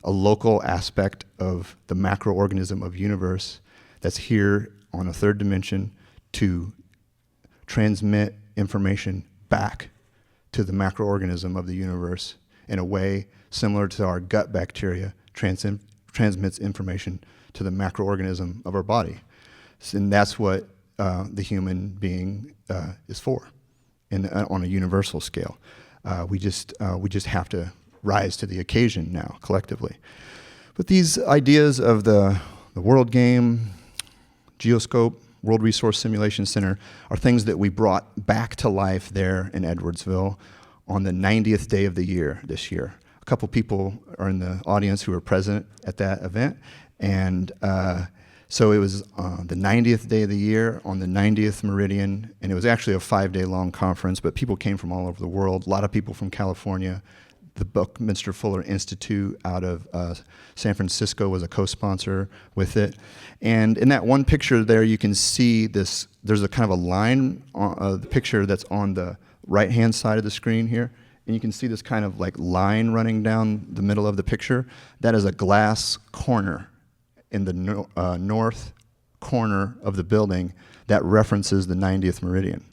a local aspect of the macroorganism of universe that's here on a third dimension to transmit information back to the macroorganism of the universe in a way similar to our gut bacteria transmits information to the macroorganism of our body. And that's what the human being is for, on a universal scale. We just have to rise to the occasion now, collectively. But these ideas of the world game, geoscope, World Resource Simulation Center are things that we brought back to life there in Edwardsville on the 90th day of the year this year. A couple people are in the audience who were present at that event, and so it was the 90th day of the year on the 90th meridian, and it was actually a 5-day long conference, but people came from all over the world, a lot of people from California. The Buckminster Fuller Institute out of San Francisco was a co-sponsor with it. And in that one picture there, you can see this, there's a kind of a line on the picture that's on the right-hand side of the screen here. And you can see this kind of like line running down the middle of the picture. That is a glass corner in the north corner of the building that references the 90th meridian.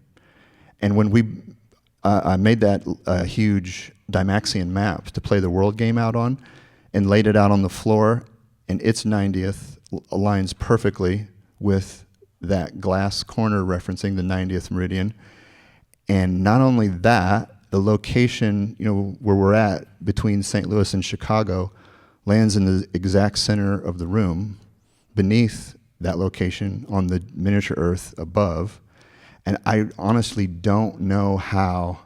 And when I made that huge Dymaxion map to play the world game out on and laid it out on the floor, and its 90th aligns perfectly with that glass corner referencing the 90th meridian. And not only that, the location, where we're at between St. Louis and Chicago lands in the exact center of the room, beneath that location on the miniature Earth above. And I honestly don't know how.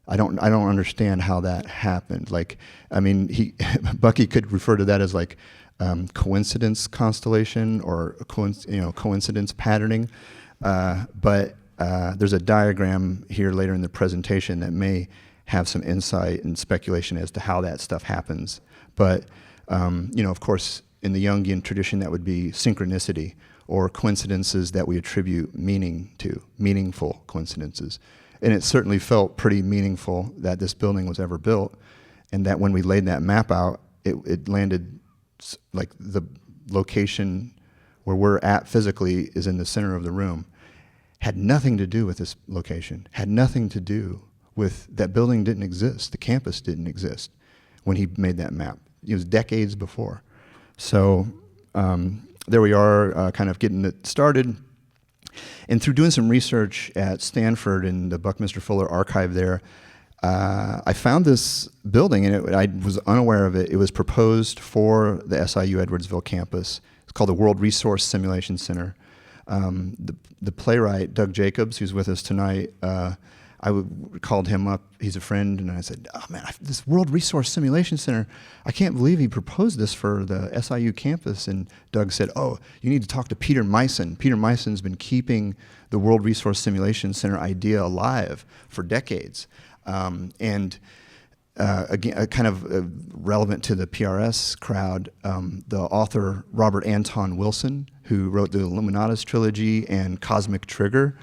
I don't understand how that happened. Like, I mean, Bucky could refer to that as like coincidence constellation or coincidence patterning. But there's a diagram here later in the presentation that may have some insight and speculation as to how that stuff happens. But of course, in the Jungian tradition, that would be synchronicity or coincidences that we attribute meaning to, meaningful coincidences. And it certainly felt pretty meaningful that this building was ever built, and that when we laid that map out, it landed like the location where we're at physically is in the center of the room. Had nothing to do with this location, had nothing to do with that building didn't exist, the campus didn't exist when he made that map. It was decades before. So there we are, kind of getting it started. And through doing some research at Stanford in the Buckminster Fuller archive there, I found this building, and I was unaware of it. It was proposed for the SIU Edwardsville campus. It's called the World Resource Simulation Center. The playwright, Doug Jacobs, who's with us tonight, I called him up. He's a friend, and I said, "Oh man, this World Resource Simulation Center, I can't believe he proposed this for the SIU campus." And Doug said, "Oh, you need to talk to Peter Meissen. Peter Meissen's been keeping the World Resource Simulation Center idea alive for decades." Again, kind of relevant to the PRS crowd, the author Robert Anton Wilson, who wrote the Illuminatus trilogy and Cosmic Trigger.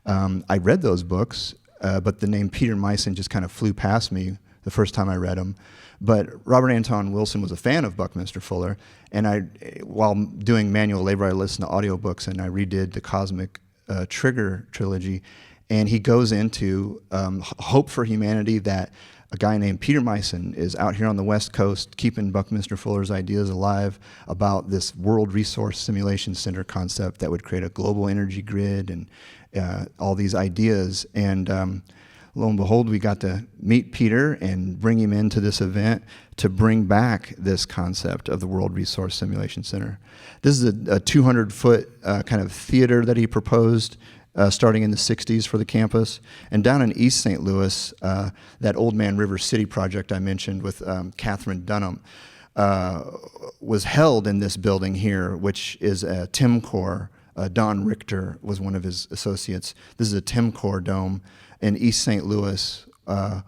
I read those books. But the name Peter Meissen just kind of flew past me the first time I read them. But Robert Anton Wilson was a fan of Buckminster Fuller, and while doing manual labor, I listened to audiobooks, and I redid the Cosmic Trigger trilogy, and he goes into hope for humanity that a guy named Peter Meissen is out here on the West Coast keeping Buckminster Fuller's ideas alive about this World Resource Simulation Center concept that would create a global energy grid and all these ideas. And lo and behold, we got to meet Peter and bring him into this event to bring back this concept of the World Resource Simulation Center. This is a 200-foot kind of theater that he proposed starting in the 60s for the campus. And down in East St. Louis, that Old Man River City project I mentioned with Catherine Dunham was held in this building here, which is a TIMCOR. Don Richter was one of his associates. This is a TIMCOR dome in East St. Louis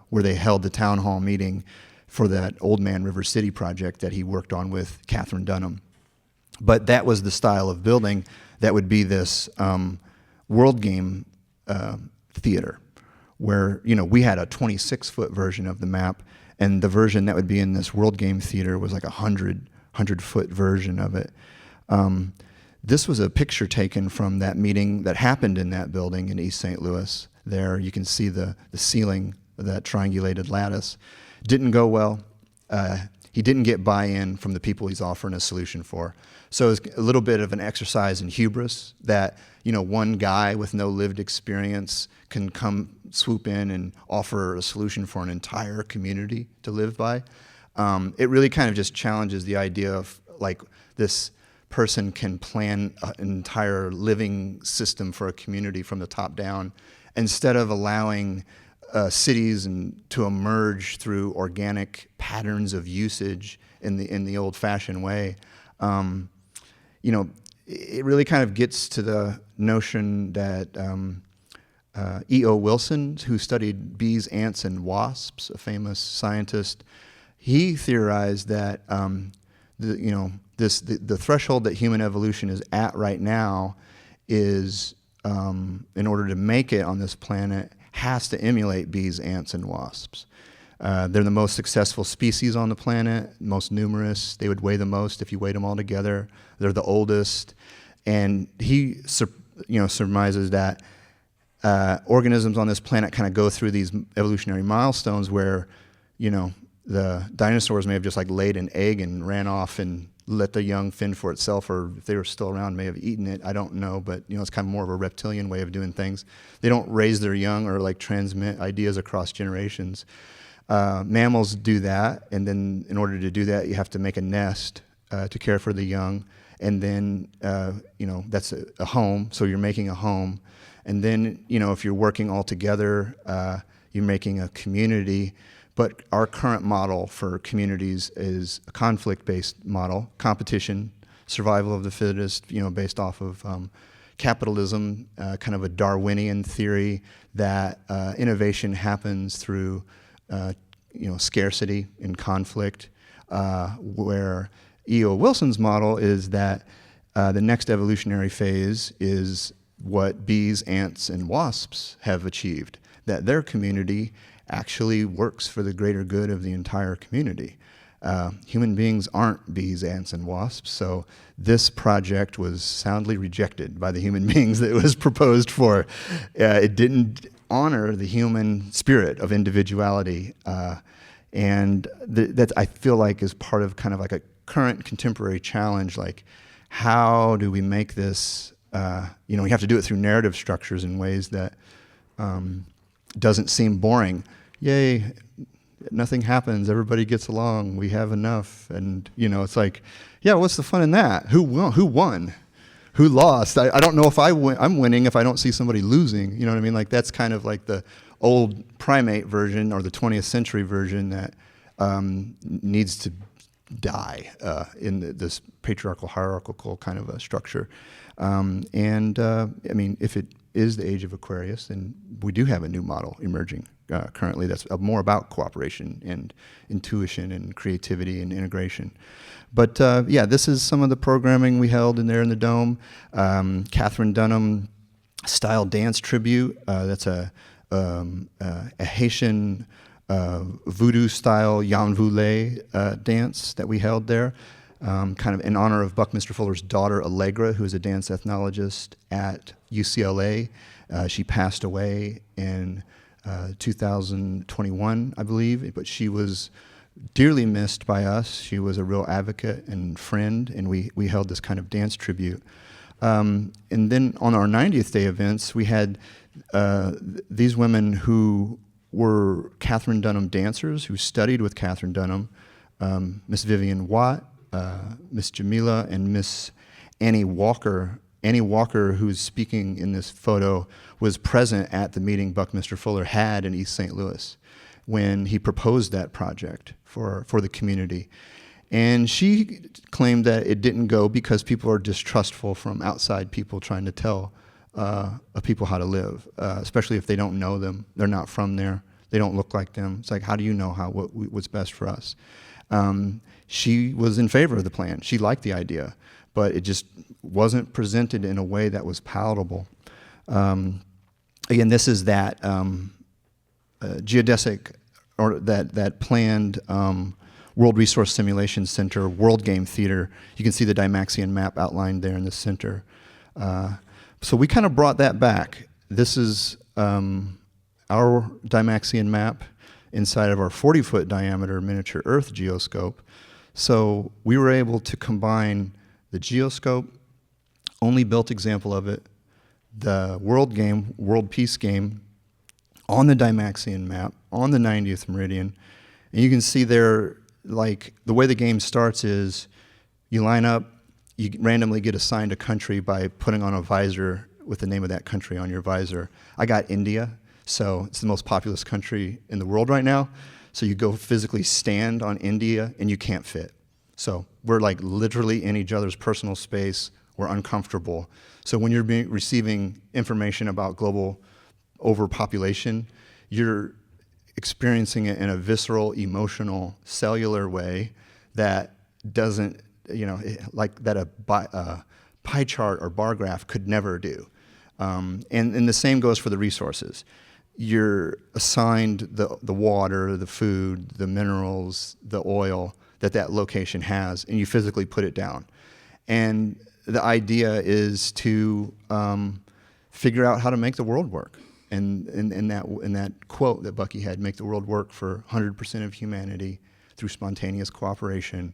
where they held the town hall meeting for that Old Man River City project that he worked on with Catherine Dunham. But that was the style of building that would be this World Game theater, where we had a 26-foot version of the map, and the version that would be in this World Game theater was like a 100-foot version of it. This was a picture taken from that meeting that happened in that building in East St. Louis. There you can see the ceiling of that triangulated lattice. Didn't go well. He didn't get buy-in from the people he's offering a solution for. So it's a little bit of an exercise in hubris that one guy with no lived experience can come swoop in and offer a solution for an entire community to live by. It really kind of just challenges the idea of like this person can plan an entire living system for a community from the top down, instead of allowing cities to emerge through organic patterns of usage in the old-fashioned way. It really kind of gets to the notion that E.O. Wilson, who studied bees, ants, and wasps, a famous scientist, he theorized that the threshold that human evolution is at right now is, in order to make it on this planet, has to emulate bees, ants, and wasps. They're the most successful species on the planet, most numerous. They would weigh the most if you weighed them all together. They're the oldest. And he surmises that organisms on this planet kind of go through these evolutionary milestones where, the dinosaurs may have just like laid an egg and ran off and let the young fend for itself, or if they were still around, may have eaten it. I don't know, but it's kind of more of a reptilian way of doing things. They don't raise their young or like transmit ideas across generations. Mammals do that, and then in order to do that, you have to make a nest to care for the young, and then that's a home. So you're making a home, and then if you're working all together, you're making a community. But our current model for communities is a conflict-based model, competition, survival of the fittest, based off of capitalism, kind of a Darwinian theory that innovation happens through scarcity and conflict, where E.O. Wilson's model is that the next evolutionary phase is what bees, ants, and wasps have achieved, that their community actually works for the greater good of the entire community. Human beings aren't bees, ants, and wasps, so this project was soundly rejected by the human beings that it was proposed for. It didn't honor the human spirit of individuality, and that I feel like is part of kind of like a current contemporary challenge, like how do we make this, we have to do it through narrative structures in ways that doesn't seem boring. Yay, nothing happens, everybody gets along, we have enough, and it's like, yeah, what's the fun in that? Who won? Who lost? I don't know if I'm winning if I don't see somebody losing. You know what I mean? Like that's kind of like the old primate version or the 20th century version that needs to die in this patriarchal, hierarchical kind of a structure. If it is the age of Aquarius, then we do have a new model emerging currently that's more about cooperation and intuition and creativity and integration. But this is some of the programming we held in the Dome. Catherine Dunham style dance tribute. That's a Haitian voodoo-style Yanvule dance that we held there, kind of in honor of Buckminster Fuller's daughter, Allegra, who is a dance ethnologist at UCLA. She passed away in 2021, I believe, but she was dearly missed by us. She was a real advocate and friend, and we held this kind of dance tribute. And then on our 90th day events, we had these women who were Catherine Dunham dancers who studied with Catherine Dunham, Miss Vivian Watt, Miss Jamila, and Miss Annie Walker. Annie Walker, who's speaking in this photo, was present at the meeting Buckminster Fuller had in East St. Louis when he proposed that project for the community. And she claimed that it didn't go because people are distrustful from outside people trying to tell people how to live, especially if they don't know them, they're not from there, they don't look like them. It's like, how do you know what's best for us? She was in favor of the plan. She liked the idea, but it just wasn't presented in a way that was palatable. Again, this is that geodesic, or that planned World Resource Simulation Center, World Game Theater. You can see the Dymaxion map outlined there in the center. So we kind of brought that back. This is our Dymaxion map inside of our 40-foot diameter miniature Earth geoscope. So we were able to combine the geoscope, only built example of it, the world game, world peace game, on the Dymaxion map, on the 90th meridian. And you can see there, like, the way the game starts is you line up, you randomly get assigned a country by putting on a visor with the name of that country on your visor. I got India, so it's the most populous country in the world right now. So you go physically stand on India and you can't fit. So we're like literally in each other's personal space. We're uncomfortable. So when you're receiving information about global overpopulation, you're experiencing it in a visceral, emotional, cellular way that doesn't, like that a pie chart or bar graph could never do. And the same goes for the resources. You're assigned the water, the food, the minerals, the oil that location has, and you physically put it down. And the idea is to figure out how to make the world work. And in that quote that Bucky had, make the world work for 100% of humanity through spontaneous cooperation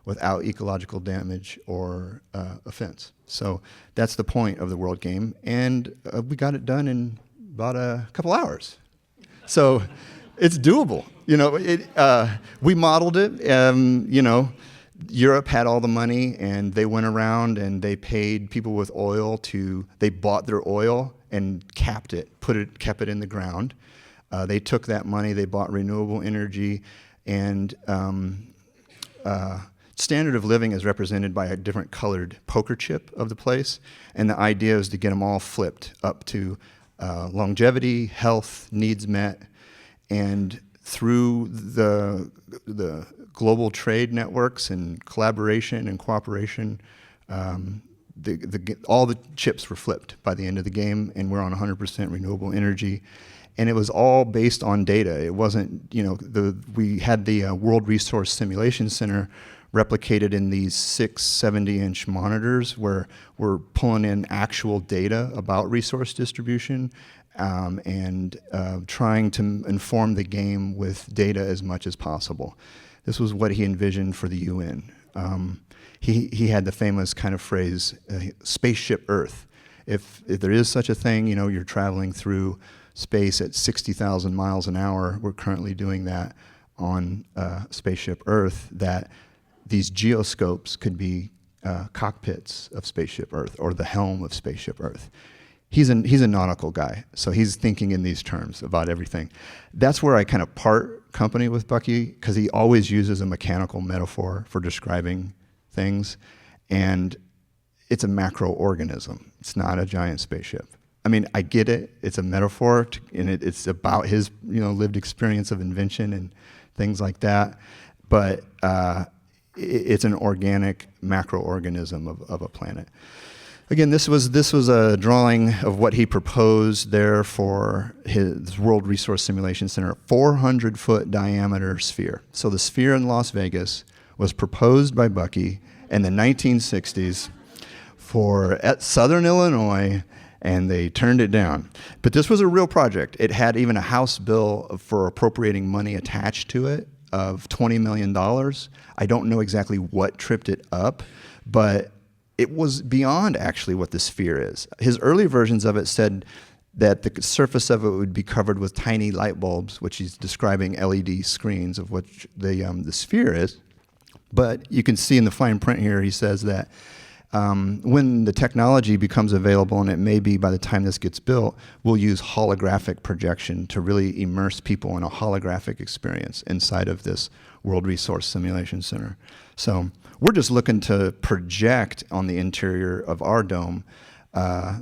without ecological damage or offense. So that's the point of the world game. And we got it done in about a couple hours. So it's doable. We modeled it. Europe had all the money, and they went around and they paid people with oil they bought their oil and capped it, kept it in the ground. They took that money, they bought renewable energy, and standard of living is represented by a different colored poker chip of the place, and the idea is to get them all flipped up to longevity, health, needs met, and through the global trade networks and collaboration and cooperation, all the chips were flipped by the end of the game, and we're on 100% renewable energy. And it was all based on data. It wasn't, we had the World Resource Simulation Center replicated in these 6 70-inch monitors where we're pulling in actual data about resource distribution and trying to inform the game with data as much as possible. This was what he envisioned for the UN. He had the famous kind of phrase, spaceship Earth. If there is such a thing, you're traveling through space at 60,000 miles an hour. We're currently doing that on spaceship Earth, that these geoscopes could be cockpits of spaceship Earth or the helm of spaceship Earth. He's a nautical guy, so he's thinking in these terms about everything. That's where I kind of part company with Bucky, because he always uses a mechanical metaphor for describing things, and it's a macroorganism. It's not a giant spaceship. I mean, I get it. It's a metaphor, and it's about his lived experience of invention and things like that. But it's an organic macroorganism of a planet. Again, this was a drawing of what he proposed there for his World Resource Simulation Center, 400-foot diameter sphere. So the sphere in Las Vegas was proposed by Bucky in the 1960s at Southern Illinois, and they turned it down. But this was a real project. It had even a House bill for appropriating money attached to it of $20 million. I don't know exactly what tripped it up, but it was beyond actually what the sphere is. His early versions of it said that the surface of it would be covered with tiny light bulbs, which he's describing LED screens of what the sphere is. But you can see in the fine print here, he says that when the technology becomes available, and it may be by the time this gets built, we'll use holographic projection to really immerse people in a holographic experience inside of this World Resource Simulation Center. So we're just looking to project on the interior of our dome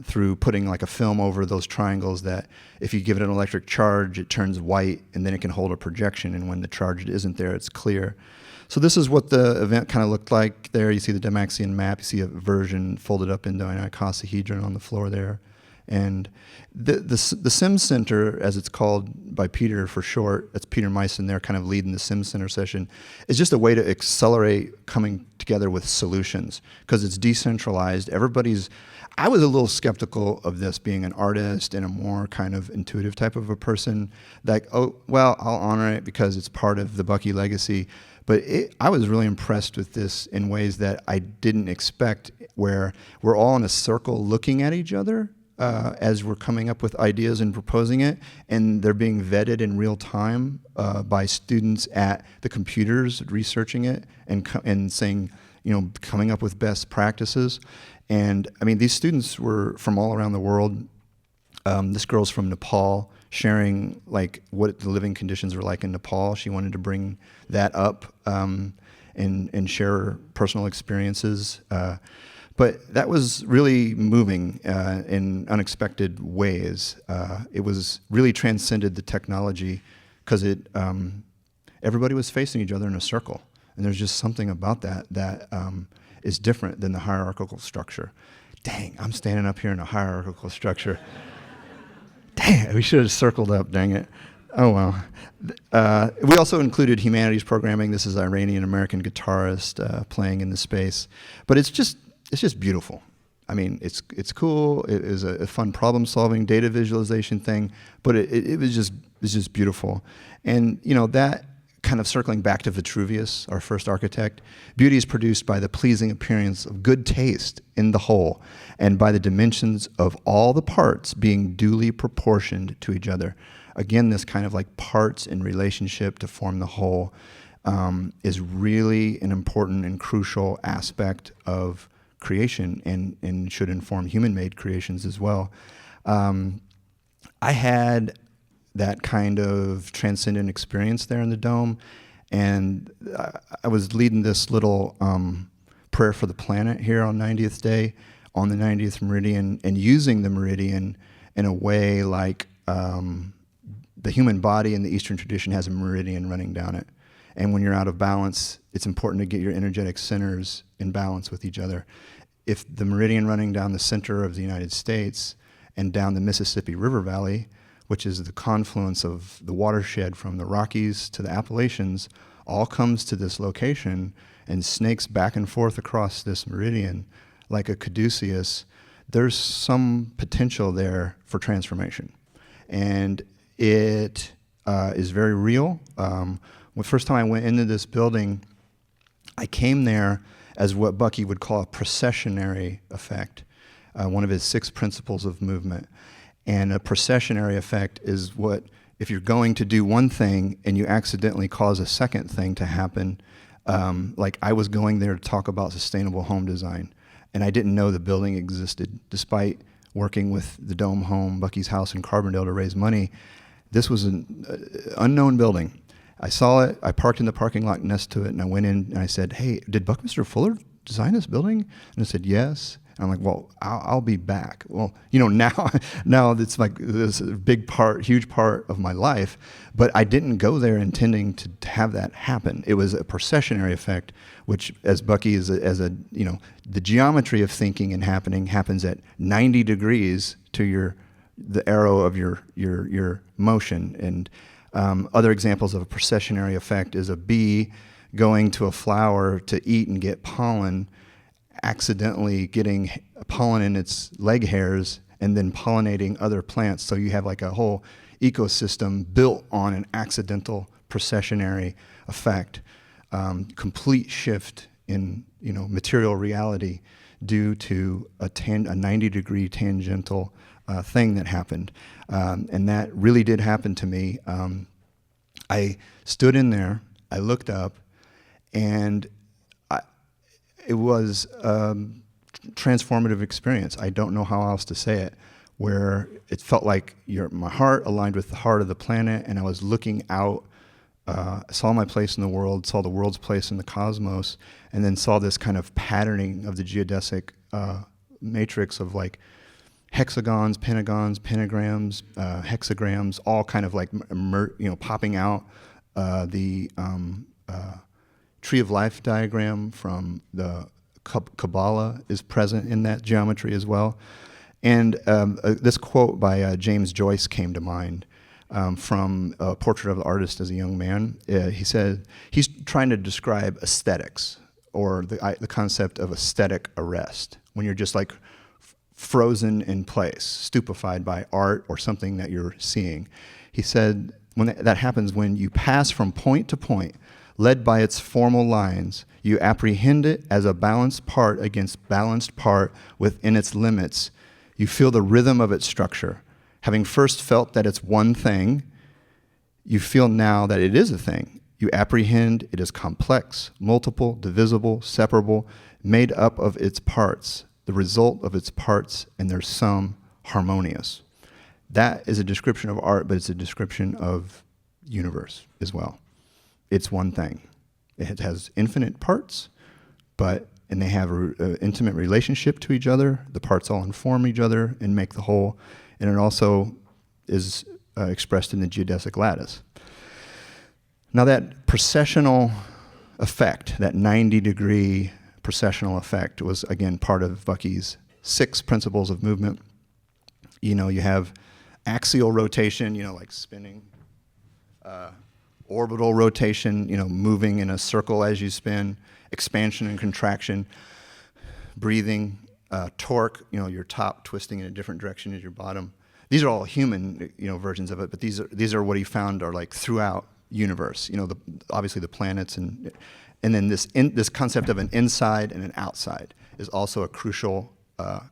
through putting like a film over those triangles that if you give it an electric charge, it turns white, and then it can hold a projection, and when the charge isn't there, it's clear. So this is what the event kind of looked like there. You see the Dymaxion map. You see a version folded up into an icosahedron on the floor there. And the Sim Center, as it's called by Peter for short, that's Peter Meissen there kind of leading the Sim Center session, is just a way to accelerate coming together with solutions because it's decentralized. I was a little skeptical of this being an artist and a more kind of intuitive type of a person. Like, oh, well, I'll honor it because it's part of the Bucky legacy. But I was really impressed with this in ways that I didn't expect, where we're all in a circle looking at each other as we're coming up with ideas and proposing it, and they're being vetted in real time by students at the computers researching it and saying, coming up with best practices. And I mean, these students were from all around the world. This girl's from Nepal, sharing like what the living conditions were like in Nepal. She wanted to bring that up and share personal experiences. But that was really moving in unexpected ways. It was really transcended the technology because everybody was facing each other in a circle. And there's just something about that is different than the hierarchical structure. Dang, I'm standing up here in a hierarchical structure. Dang, we should have circled up, dang it. Oh, well. We also included humanities programming. This is an Iranian-American guitarist playing in the space. But it's just beautiful. I mean, it's cool. It is a fun problem-solving, data visualization thing. But it was just beautiful. And, that kind of circling back to Vitruvius, our first architect, beauty is produced by the pleasing appearance of good taste in the whole and by the dimensions of all the parts being duly proportioned to each other. Again, this kind of like parts in relationship to form the whole is really an important and crucial aspect of creation and should inform human-made creations as well. I had that kind of transcendent experience there in the dome, and I was leading this little prayer for the planet here on 90th day, on the 90th meridian, and using the meridian in a way like the human body in the Eastern tradition has a meridian running down it. And when you're out of balance, it's important to get your energetic centers in balance with each other. If the meridian running down the center of the United States and down the Mississippi River Valley, which is the confluence of the watershed from the Rockies to the Appalachians, all comes to this location and snakes back and forth across this meridian like a caduceus, there's some potential there for transformation. And it is very real. The first time I went into this building, I came there as what Bucky would call a processionary effect, one of his 6 principles of movement. And a processionary effect is what, if you're going to do one thing and you accidentally cause a second thing to happen, like I was going there to talk about sustainable home design, and I didn't know the building existed, despite working with the Dome Home, Bucky's house in Carbondale to raise money. This was an unknown building. I saw it, I parked in the parking lot next to it, and I went in and I said, hey, did Buckminster Fuller design this building? And I said, yes. And I'm like, well, I'll be back. Well, now it's like this huge part of my life, but I didn't go there intending to have that happen. It was a processionary effect, which, as Bucky the geometry of thinking and happening happens at 90 degrees to the arrow of your motion. And other examples of a processionary effect is a bee going to a flower to eat and get pollen, accidentally getting pollen in its leg hairs and then pollinating other plants. So you have like a whole ecosystem built on an accidental processionary effect, complete shift in material reality due to a 90-degree tangential thing that happened. And that really did happen to me. I stood in there, I looked up, and it was a transformative experience. I don't know how else to say it, where it felt like my heart aligned with the heart of the planet, and I was looking out, saw my place in the world, saw the world's place in the cosmos, and then saw this kind of patterning of the geodesic matrix of like hexagons, pentagons, pentagrams, hexagrams, all kind of like popping out. The Tree of Life diagram from the Kabbalah is present in that geometry as well. And this quote by James Joyce came to mind from a portrait of the artist as a young man. He said he's trying to describe aesthetics, or the concept of aesthetic arrest, when you're just like frozen in place, stupefied by art or something that you're seeing. He said when that happens, when you pass from point to point, led by its formal lines, you apprehend it as a balanced part against balanced part within its limits. You feel the rhythm of its structure. Having first felt that it's one thing, you feel now that it is a thing. You apprehend it as complex, multiple, divisible, separable, made up of its parts, the result of its parts, and their sum harmonious. That is a description of art, but it's a description of universe as well. It's one thing. It has infinite parts, and they have an intimate relationship to each other. The parts all inform each other and make the whole, and it also is expressed in the geodesic lattice. Now that processional effect, that 90-degree processional effect, was again part of Bucky's 6 principles of movement. You have axial rotation, like spinning, orbital rotation, moving in a circle as you spin, expansion and contraction, breathing, torque, your top twisting in a different direction as your bottom. These are all human, versions of it, but these are what he found are like throughout universe. Obviously the planets, and then this concept of an inside and an outside is also a crucial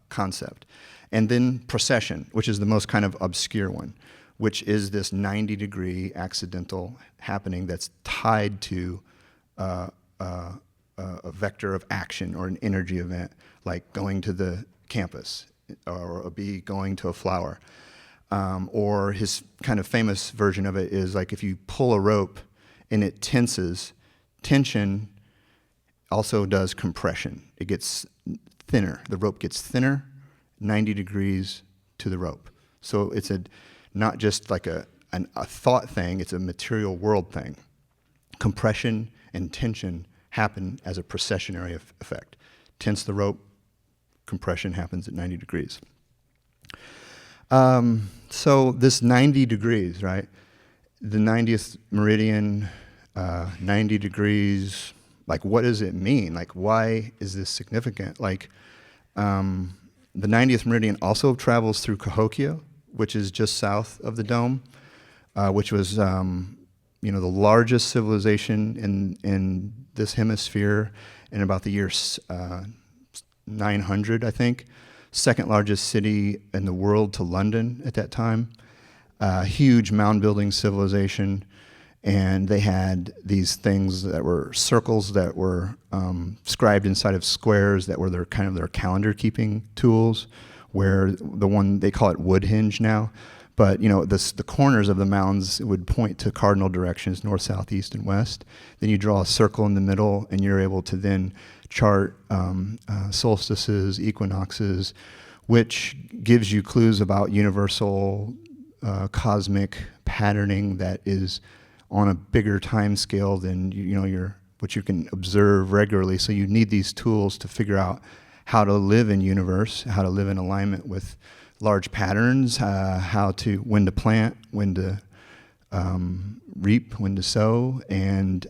concept. And then procession, which is the most kind of obscure one, which is this 90-degree accidental happening that's tied to a vector of action or an energy event, like going to the campus, or a bee going to a flower. Or his kind of famous version of it is like if you pull a rope and it tenses, tension also does compression. It gets thinner. The rope gets thinner, 90 degrees to the rope. So it's not just like a thought thing, it's a material world thing. Compression and tension happen as a processionary effect. Tense the rope, compression happens at 90 degrees. So this 90 degrees, right? The 90th meridian, 90 degrees, like what does it mean? Like why is this significant? Like the 90th meridian also travels through Cahokia, which is just south of the dome, which was the largest civilization in this hemisphere in about the year 900, I think. Second largest city in the world to London at that time. Huge mound-building civilization, and they had these things that were circles that were scribed inside of squares that were their calendar-keeping tools, where the one, they call it Woodhenge now, but the corners of the mounds would point to cardinal directions, north, south, east, and west. Then you draw a circle in the middle, and you're able to then chart solstices, equinoxes, which gives you clues about universal cosmic patterning that is on a bigger time scale than what you can observe regularly. So you need these tools to figure out how to live in universe, how to live in alignment with large patterns, when to plant, when to reap, when to sow, and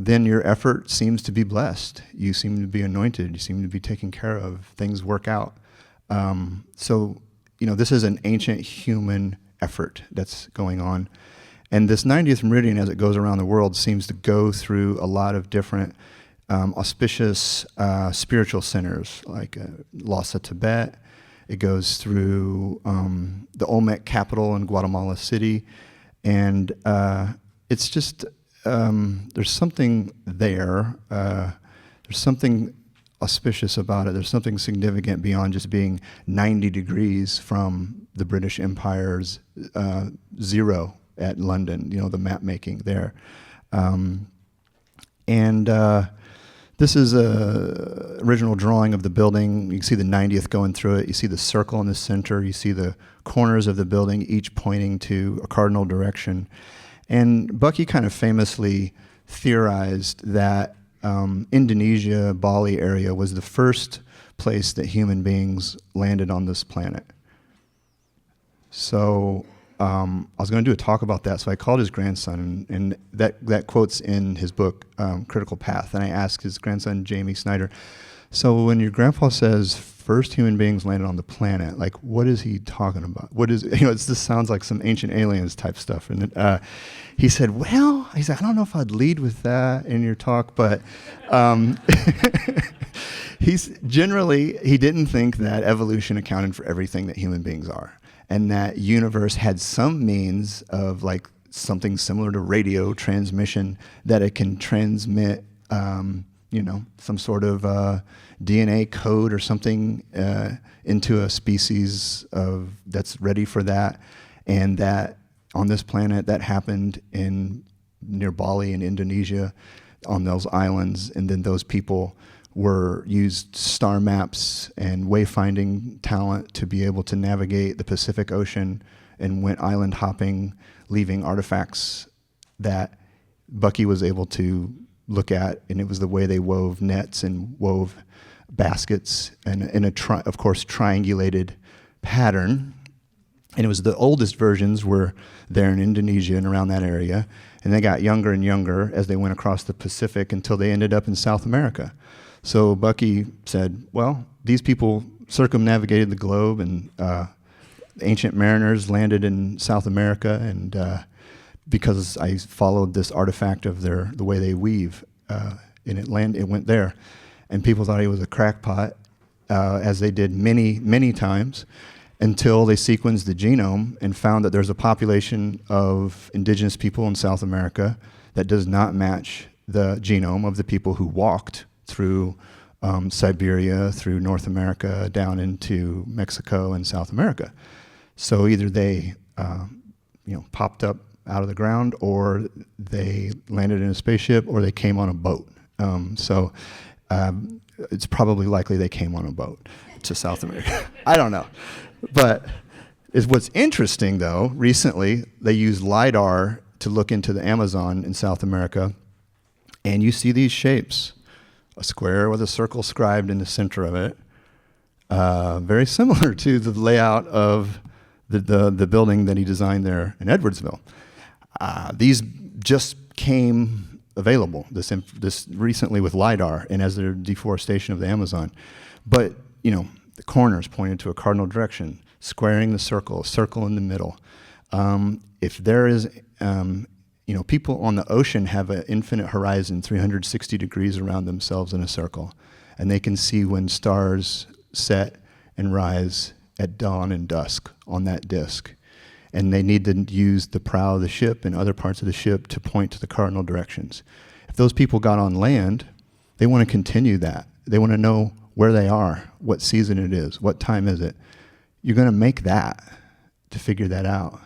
then your effort seems to be blessed. You seem to be anointed. You seem to be taken care of. Things work out. This is an ancient human effort that's going on. And this 90th meridian, as it goes around the world, seems to go through a lot of different auspicious spiritual centers, like Lhasa, Tibet. It goes through the Olmec capital in Guatemala City. And it's just, there's something there. There's something auspicious about it. There's something significant beyond just being 90 degrees from the British Empire's zero at London, the map making there. This is a original drawing of the building. You can see the 90th going through it. You see the circle in the center. You see the corners of the building, each pointing to a cardinal direction. And Bucky kind of famously theorized that Indonesia, Bali area was the first place that human beings landed on this planet. So I was going to do a talk about that, so I called his grandson, and that quote's in his book, Critical Path, and I asked his grandson, Jamie Snyder, so when your grandpa says first human beings landed on the planet, like, what is he talking about? What is, this sounds like some ancient aliens type stuff. And he said, I don't know if I'd lead with that in your talk, but he didn't think that evolution accounted for everything that human beings are, and that universe had some means of like something similar to radio transmission, that it can transmit some sort of DNA code or something into a species that's ready for that, and that on this planet that happened near Bali in Indonesia on those islands, and then those people used star maps and wayfinding talent to be able to navigate the Pacific Ocean and went island hopping, leaving artifacts that Bucky was able to look at, and it was the way they wove nets and wove baskets, and in of course triangulated pattern. And it was the oldest versions were there in Indonesia and around that area, and they got younger and younger as they went across the Pacific until they ended up in South America. So Bucky said, well, these people circumnavigated the globe, and ancient mariners landed in South America, and because I followed this artifact of the way they weave, and it went there. And people thought he was a crackpot, as they did many, many times, until they sequenced the genome and found that there's a population of indigenous people in South America that does not match the genome of the people who walked through Siberia, through North America, down into Mexico and South America. So either they popped up out of the ground, or they landed in a spaceship, or they came on a boat. It's probably likely they came on a boat to South America. I don't know. But what's interesting, though, recently they used LiDAR to look into the Amazon in South America, and you see these shapes, a square with a circle scribed in the center of it, very similar to the layout of the building that he designed there in Edwardsville. These just came available this recently with LiDAR and as their deforestation of the Amazon. But, the corners pointed to a cardinal direction, squaring the circle, a circle in the middle. If there is, people on the ocean have an infinite horizon, 360 degrees around themselves in a circle, and they can see when stars set and rise at dawn and dusk on that disk. And they need to use the prow of the ship and other parts of the ship to point to the cardinal directions. If those people got on land, they want to continue that. They want to know where they are, what season it is, what time is it. You're going to make that to figure that out.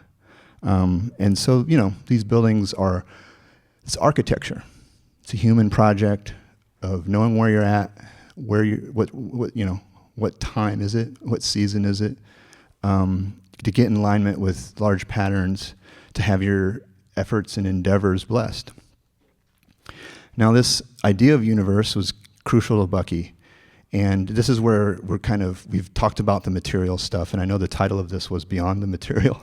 And so, these buildings it's architecture. It's a human project of knowing where you're at, what time is it, what season is it, to get in alignment with large patterns, to have your efforts and endeavors blessed. Now, this idea of universe was crucial to Bucky, and this is where we've talked about the material stuff, and I know the title of this was Beyond the Material.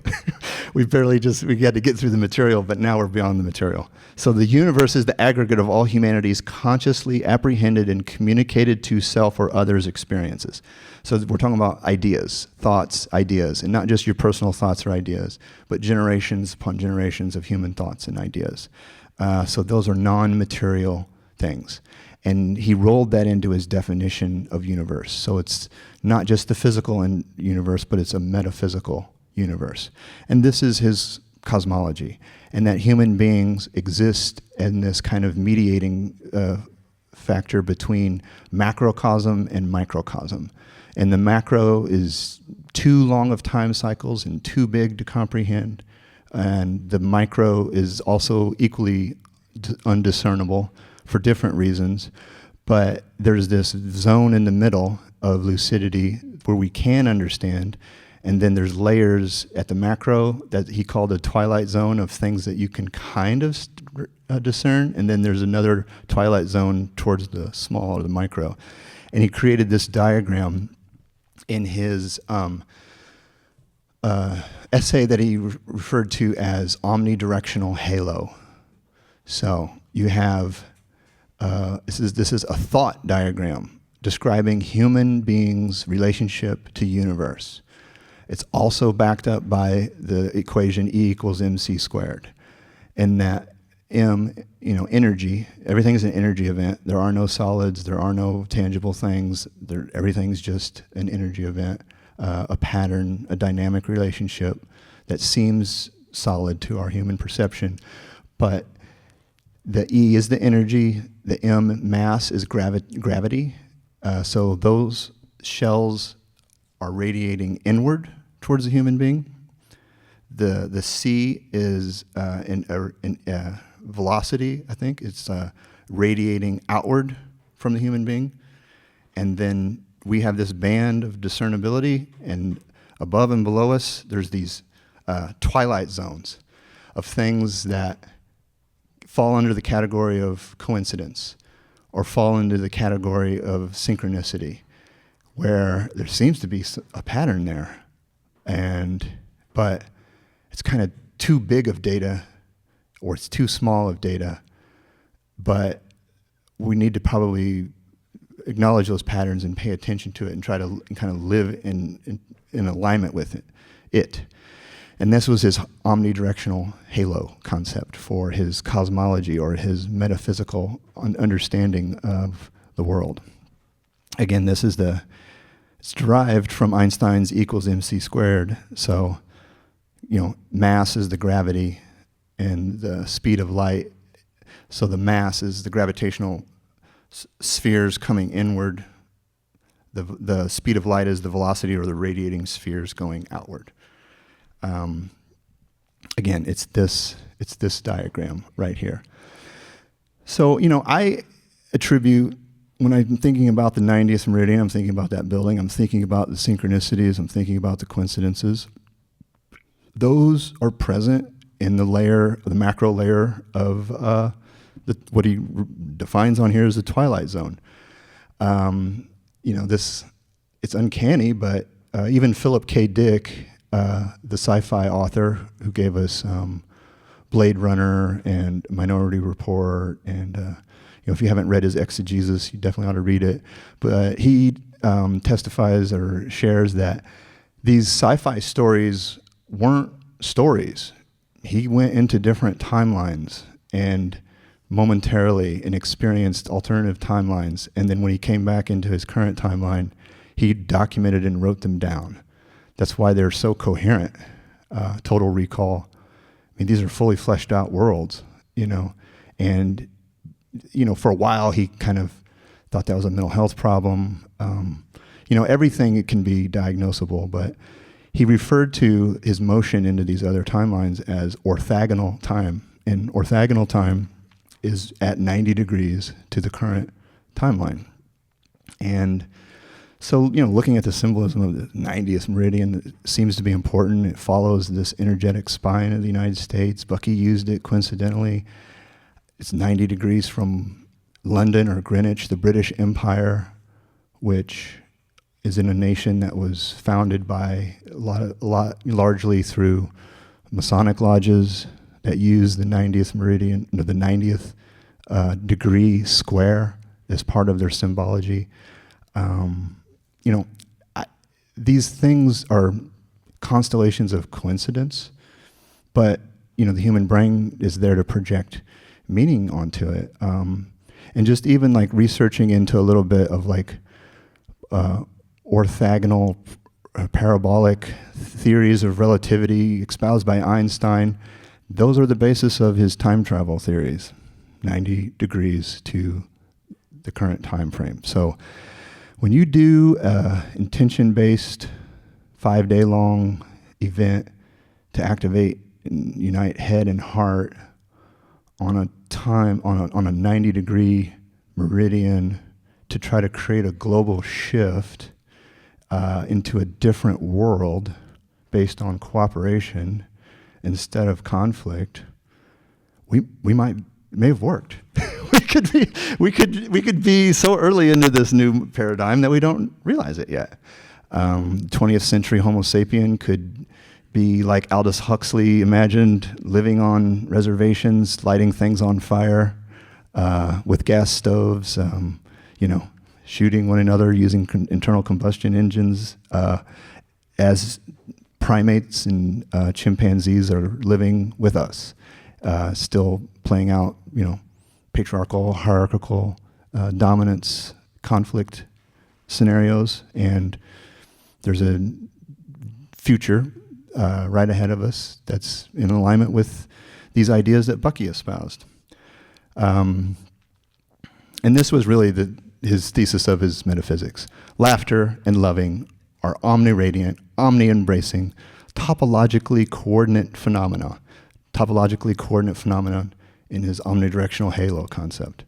we had to get through the material, but now we're beyond the material. So the universe is the aggregate of all humanity's consciously apprehended and communicated to self or others' experiences. So we're talking about ideas, thoughts, ideas, and not just your personal thoughts or ideas, but generations upon generations of human thoughts and ideas. So those are non-material things. And he rolled that into his definition of universe. So it's not just the physical universe, but it's a metaphysical universe. And this is his cosmology, and that human beings exist in this kind of mediating factor between macrocosm and microcosm. And the macro is too long of time cycles and too big to comprehend. And the micro is also equally undiscernible for different reasons. But there's this zone in the middle of lucidity where we can understand. And then there's layers at the macro that he called a twilight zone of things that you can kind of discern. And then there's another twilight zone towards the small or the micro. And he created this diagram in his essay that he referred to as omnidirectional halo. So you have, this is a thought diagram describing human beings' relationship to universe. It's also backed up by the equation E equals mc squared. And that M, energy, everything is an energy event. There are no solids, there are no tangible things. Everything's just an energy event, a pattern, a dynamic relationship that seems solid to our human perception. But the E is the energy, the M, mass, is gravity. So those shells are radiating inward towards the human being. The C is in velocity, I think. It's radiating outward from the human being. And then we have this band of discernibility, and above and below us, there's these twilight zones of things that fall under the category of coincidence or fall into the category of synchronicity, where there seems to be a pattern there. But it's kind of too big of data, or it's too small of data, but we need to probably acknowledge those patterns and pay attention to it and try to kind of live in alignment with it. And this was his omnidirectional halo concept for his cosmology, or his metaphysical understanding of the world. Again, it's derived from Einstein's E equals mc squared. So, mass is the gravity and the speed of light. So the mass is the gravitational spheres coming inward. The speed of light is the velocity, or the radiating spheres going outward. Again, it's this diagram right here. So, I attribute, when I'm thinking about the 90th meridian, I'm thinking about that building, I'm thinking about the synchronicities, I'm thinking about the coincidences. Those are present in the macro layer of what he defines on here as the twilight zone. It's uncanny, but even Philip K. Dick, the sci-fi author who gave us Blade Runner and Minority Report, and if you haven't read his exegesis, you definitely ought to read it. But he testifies or shares that these sci-fi stories weren't stories. He went into different timelines and momentarily and experienced alternative timelines. And then when he came back into his current timeline, he documented and wrote them down. That's why they're so coherent. Total Recall. I mean, these are fully fleshed out worlds, and, for a while he kind of thought that was a mental health problem. Everything can be diagnosable, but he referred to his motion into these other timelines as orthogonal time. And orthogonal time is at 90 degrees to the current timeline. And so, looking at the symbolism of the 90th meridian, it seems to be important. It follows this energetic spine of the United States. Bucky used it coincidentally. It's 90 degrees from London or Greenwich, the British Empire, which is in a nation that was founded by largely through Masonic lodges that use the 90th meridian, the 90th degree square as part of their symbology. These things are constellations of coincidence, but the human brain is there to project meaning onto it. And just even like researching into a little bit of like orthogonal parabolic theories of relativity espoused by Einstein, those are the basis of his time travel theories, 90 degrees to the current time frame. So when you do an intention-based 5-day-long event to activate and unite head and heart on a 90-degree meridian to try to create a global shift into a different world based on cooperation instead of conflict, we may have worked. we could be so early into this new paradigm that we don't realize it yet. 20th century Homo sapien could be like Aldous Huxley imagined, living on reservations, lighting things on fire with gas stoves, shooting one another using internal combustion engines, as primates and chimpanzees are living with us, still playing out, patriarchal, hierarchical dominance, conflict scenarios, and there's a future right ahead of us that's in alignment with these ideas that Bucky espoused. And this was really his thesis of his metaphysics. Laughter and loving are omni-radiant, omni-embracing, topologically coordinate phenomena in his omnidirectional halo concept.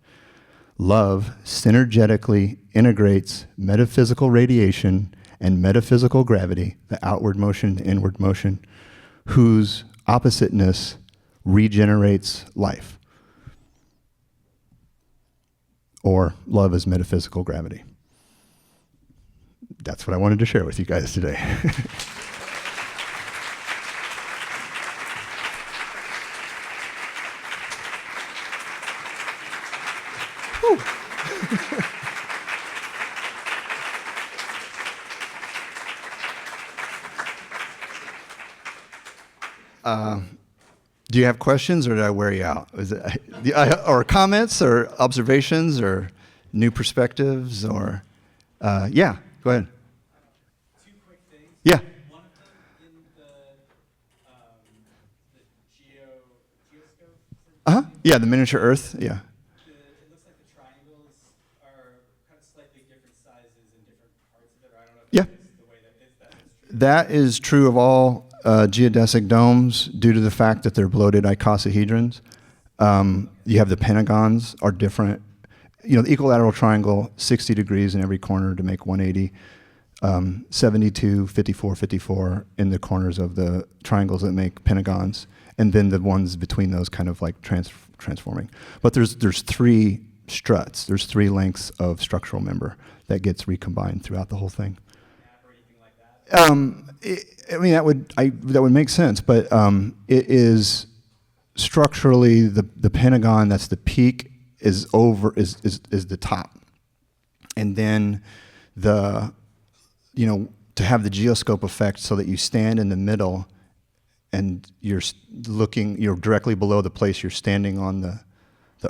Love synergetically integrates metaphysical radiation and metaphysical gravity, the outward motion, the inward motion, whose oppositeness regenerates life. Or love is metaphysical gravity. That's what I wanted to share with you guys today. Do you have questions, or did I wear you out? Or comments, or observations, or new perspectives, or yeah, go ahead. Two quick things. Yeah. One of them in the geoscope. Yeah, the miniature Earth. Yeah. It looks like the triangles are kind of slightly different sizes in different parts of it. Or I don't know if Yeah. that is the way that is true. That is true of all geodesic domes due to the fact that they're bloated icosahedrons. You have the pentagons are different. The equilateral triangle, 60 degrees in every corner to make 180. 72, 54, 54 in the corners of the triangles that make pentagons. And then the ones between those kind of like transforming. But there's 3 struts. There's 3 lengths of structural member that gets recombined throughout the whole thing. Or anything like that? That would make sense, but it is structurally the pentagon that's the peak is the top, and then to have the geoscope effect so that you stand in the middle, and you're directly below the place you're standing on the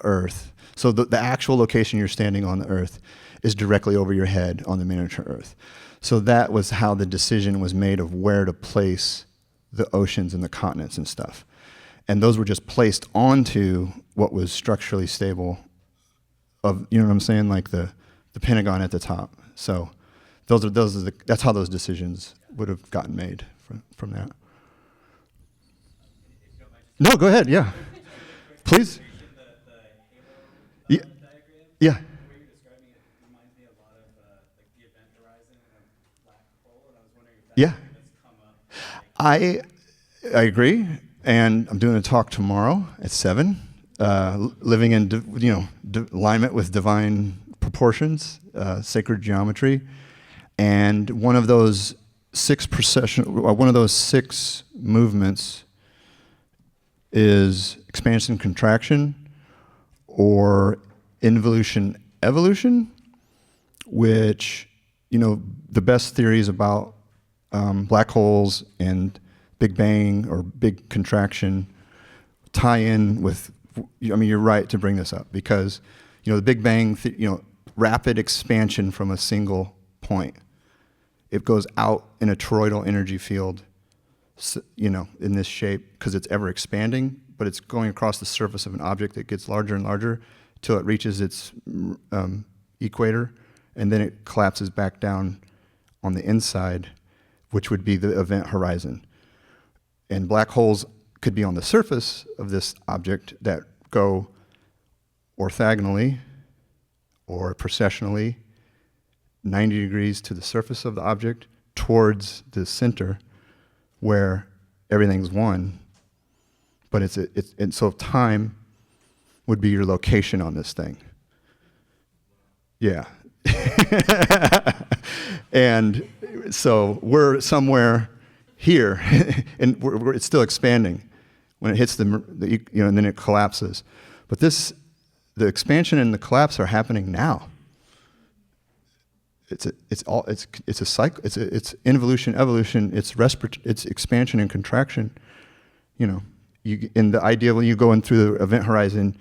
Earth. So the actual location you're standing on the Earth is directly over your head on the miniature Earth. So that was how the decision was made of where to place the oceans and the continents and stuff. And those were just placed onto what was structurally stable of, you know what I'm saying, like the pentagon at the top. So that's how those decisions would have gotten made from that. If you don't mind, No, go ahead, yeah. just really quick, Please. you mentioned the halo Yeah. The way you're describing it reminds me a lot of like the event horizon and a black hole, and I was wondering if that's Yeah. something that's come up. Like, I agree, and I'm doing a talk tomorrow at 7, living in alignment with divine proportions, sacred geometry, and one of those 6 movements is expansion contraction or involution evolution, which the best theories about black holes and Big Bang or big contraction tie in with, you're right to bring this up because, the Big Bang, rapid expansion from a single point. It goes out in a toroidal energy field, in this shape because it's ever expanding, but it's going across the surface of an object that gets larger and larger till it reaches its equator, and then it collapses back down on the inside, which would be the event horizon. And black holes could be on the surface of this object that go orthogonally or precessionally 90 degrees to the surface of the object towards the center where everything's one. But and so time would be your location on this thing. Yeah. And so we're somewhere here, and it's still expanding when it hits and then it collapses. But the expansion and the collapse are happening now. It's a cycle. It's involution, evolution. It's expansion and contraction. In the idea when you go in through the event horizon,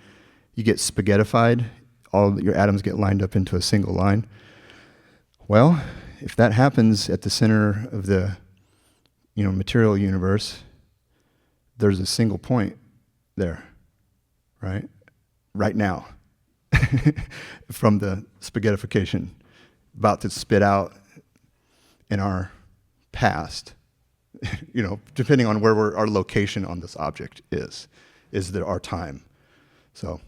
you get spaghettified. All your atoms get lined up into a single line. Well, if that happens at the center of the material universe, there's a single point there, right? Right now, from the spaghettification, about to spit out in our past, depending on where our location on this object is our time. So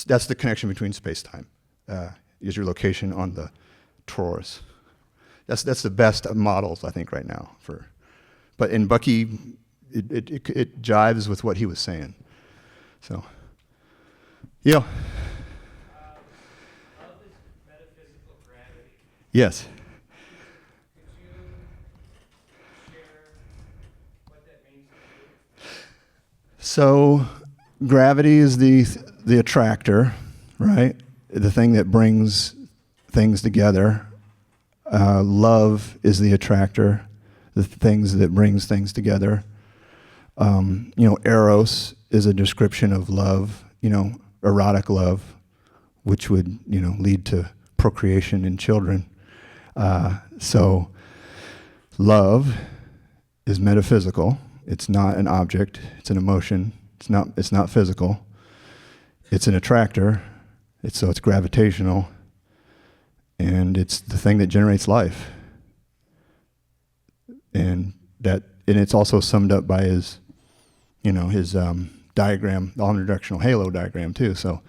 that's the connection between space-time, is your location on the torus. That's the best of models, I think, right now. But in Bucky, it jives with what he was saying. So, yeah. love is metaphysical gravity. Yes. Could you share what that means to you? So, gravity is the attractor, right? The thing that brings things together. Love is the attractor, the things that brings things together. Eros is a description of love, erotic love, which would, lead to procreation in children. So love is metaphysical. It's not an object. It's an emotion. It's not physical. It's an attractor. It's gravitational. And it's the thing that generates life. And it's also summed up by his diagram, the omnidirectional halo diagram too. So,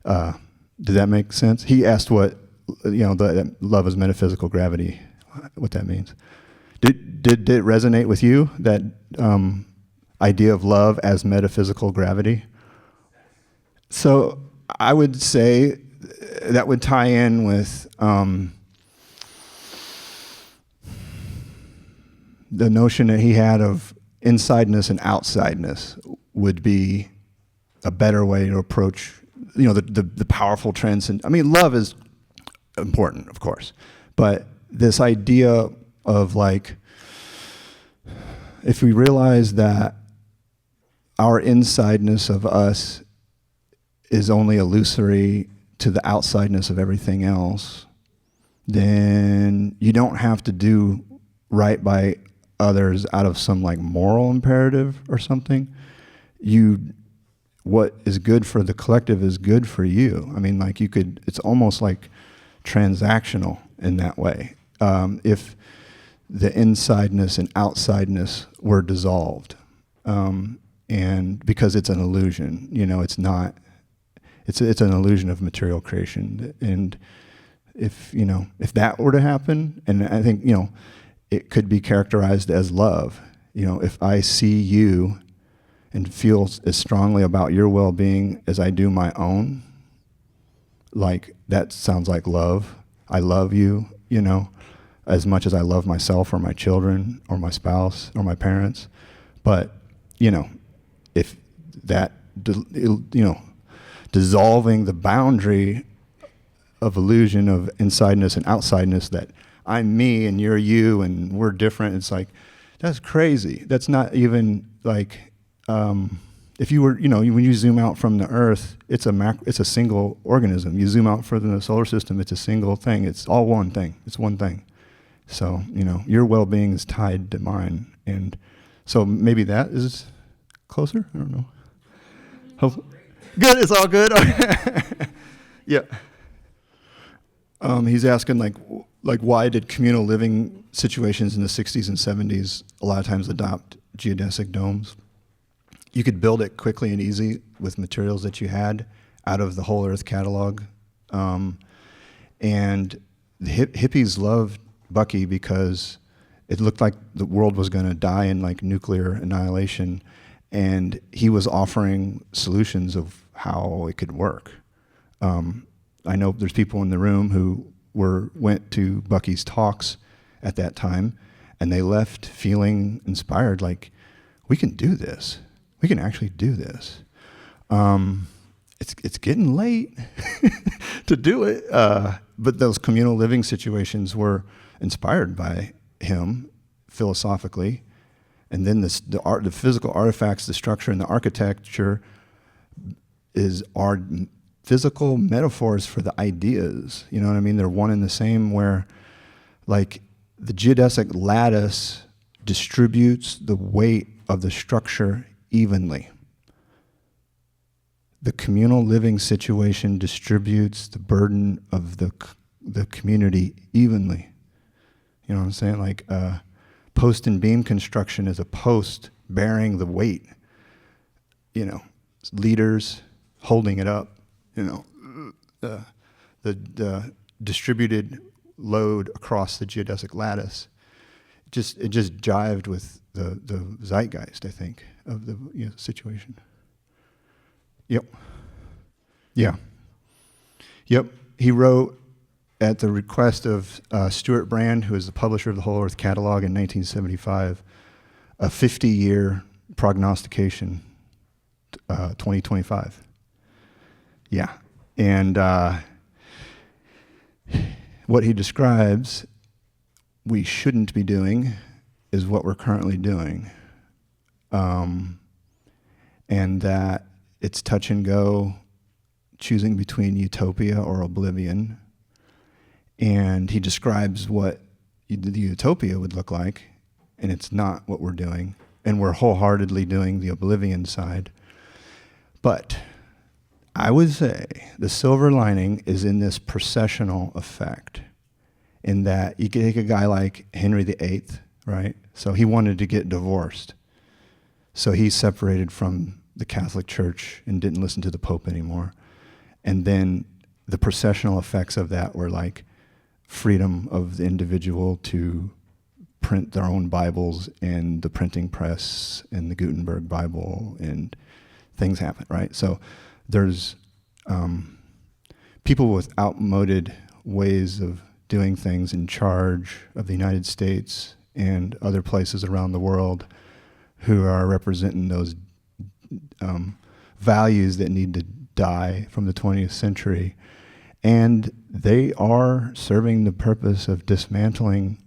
did that make sense? He asked what, that love is metaphysical gravity, what that means. Did it resonate with you, that idea of love as metaphysical gravity? So I would say that would tie in with the notion that he had of insideness and outsideness would be a better way to approach, the powerful transcend. I mean, love is important, of course, but this idea of if we realize that our insideness of us is only illusory to the outsideness of everything else, then you don't have to do right by others out of some moral imperative or something. What is good for the collective is good for you. I mean, it's almost transactional in that way. If the insideness and outsideness were dissolved, and because it's an illusion, it's not It's an illusion of material creation. And if that were to happen, and I think, it could be characterized as love. If I see you and feel as strongly about your well-being as I do my own, like, that sounds like love. I love you, as much as I love myself or my children or my spouse or my parents. But, if that, dissolving the boundary of illusion of insideness and outsideness, that I'm me and you're you and we're different, it's like, that's crazy. That's not even like, if you were, when you zoom out from the Earth, it's a single organism. You zoom out further in the solar system, it's a single thing. It's all one thing. It's one thing. So, your well-being is tied to mine. And so maybe that is closer? I don't know. Good, it's all good? Yeah. He's asking, like why did communal living situations in the 60s and 70s a lot of times adopt geodesic domes? You could build it quickly and easy with materials that you had out of the whole Earth catalog. And the hippies loved Bucky because it looked like the world was going to die in like nuclear annihilation, and he was offering solutions of how it could work. I know there's people in the room who went to Bucky's talks at that time, and they left feeling inspired, like, we can do this. We can actually do this. It's getting late to do it, but those communal living situations were inspired by him philosophically, and then the physical artifacts, the structure, and the architecture are physical metaphors for the ideas. You know what I mean? They're one and the same, where like the geodesic lattice distributes the weight of the structure evenly. The communal living situation distributes the burden of the community evenly. You know what I'm saying? Like post and beam construction is a post bearing the weight. Leaders holding it up. The distributed load across the geodesic lattice. It just jived with the zeitgeist, I think, of the situation. Yep. Yeah. Yep. He wrote at the request of Stuart Brand, who is the publisher of the Whole Earth Catalog in 1975, a 50-year prognostication, 2025. Yeah. And what he describes we shouldn't be doing is what we're currently doing. And that it's touch and go, choosing between utopia or oblivion. And he describes what the utopia would look like, and it's not what we're doing. And we're wholeheartedly doing the oblivion side. But I would say the silver lining is in this processional effect, in that you take a guy like Henry VIII, right? So he wanted to get divorced. So he separated from the Catholic Church and didn't listen to the Pope anymore. And then the processional effects of that were like freedom of the individual to print their own Bibles and the printing press and the Gutenberg Bible, and things happen, right? So there's people with outmoded ways of doing things in charge of the United States and other places around the world who are representing those values that need to die from the 20th century. And they are serving the purpose of dismantling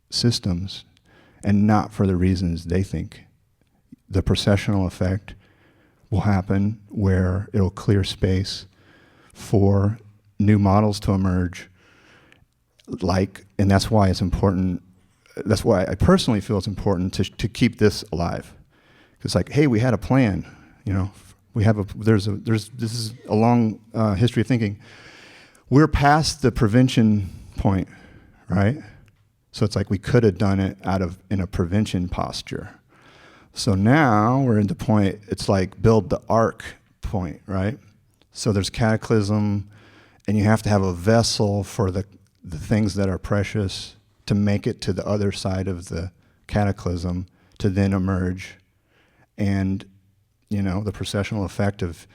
systems, and not for the reasons they think. The processional effect will happen where it'll clear space for new models to emerge, and that's why it's important. That's why I personally feel it's important to keep this alive. It's like, hey, we had a plan, this is a long history of thinking. We're past the prevention point, right? So it's like we could have done it in a prevention posture. So now we're at the point, it's like build the ark point, right? So there's cataclysm, and you have to have a vessel for the things that are precious to make it to the other side of the cataclysm to then emerge. And, the processional effect of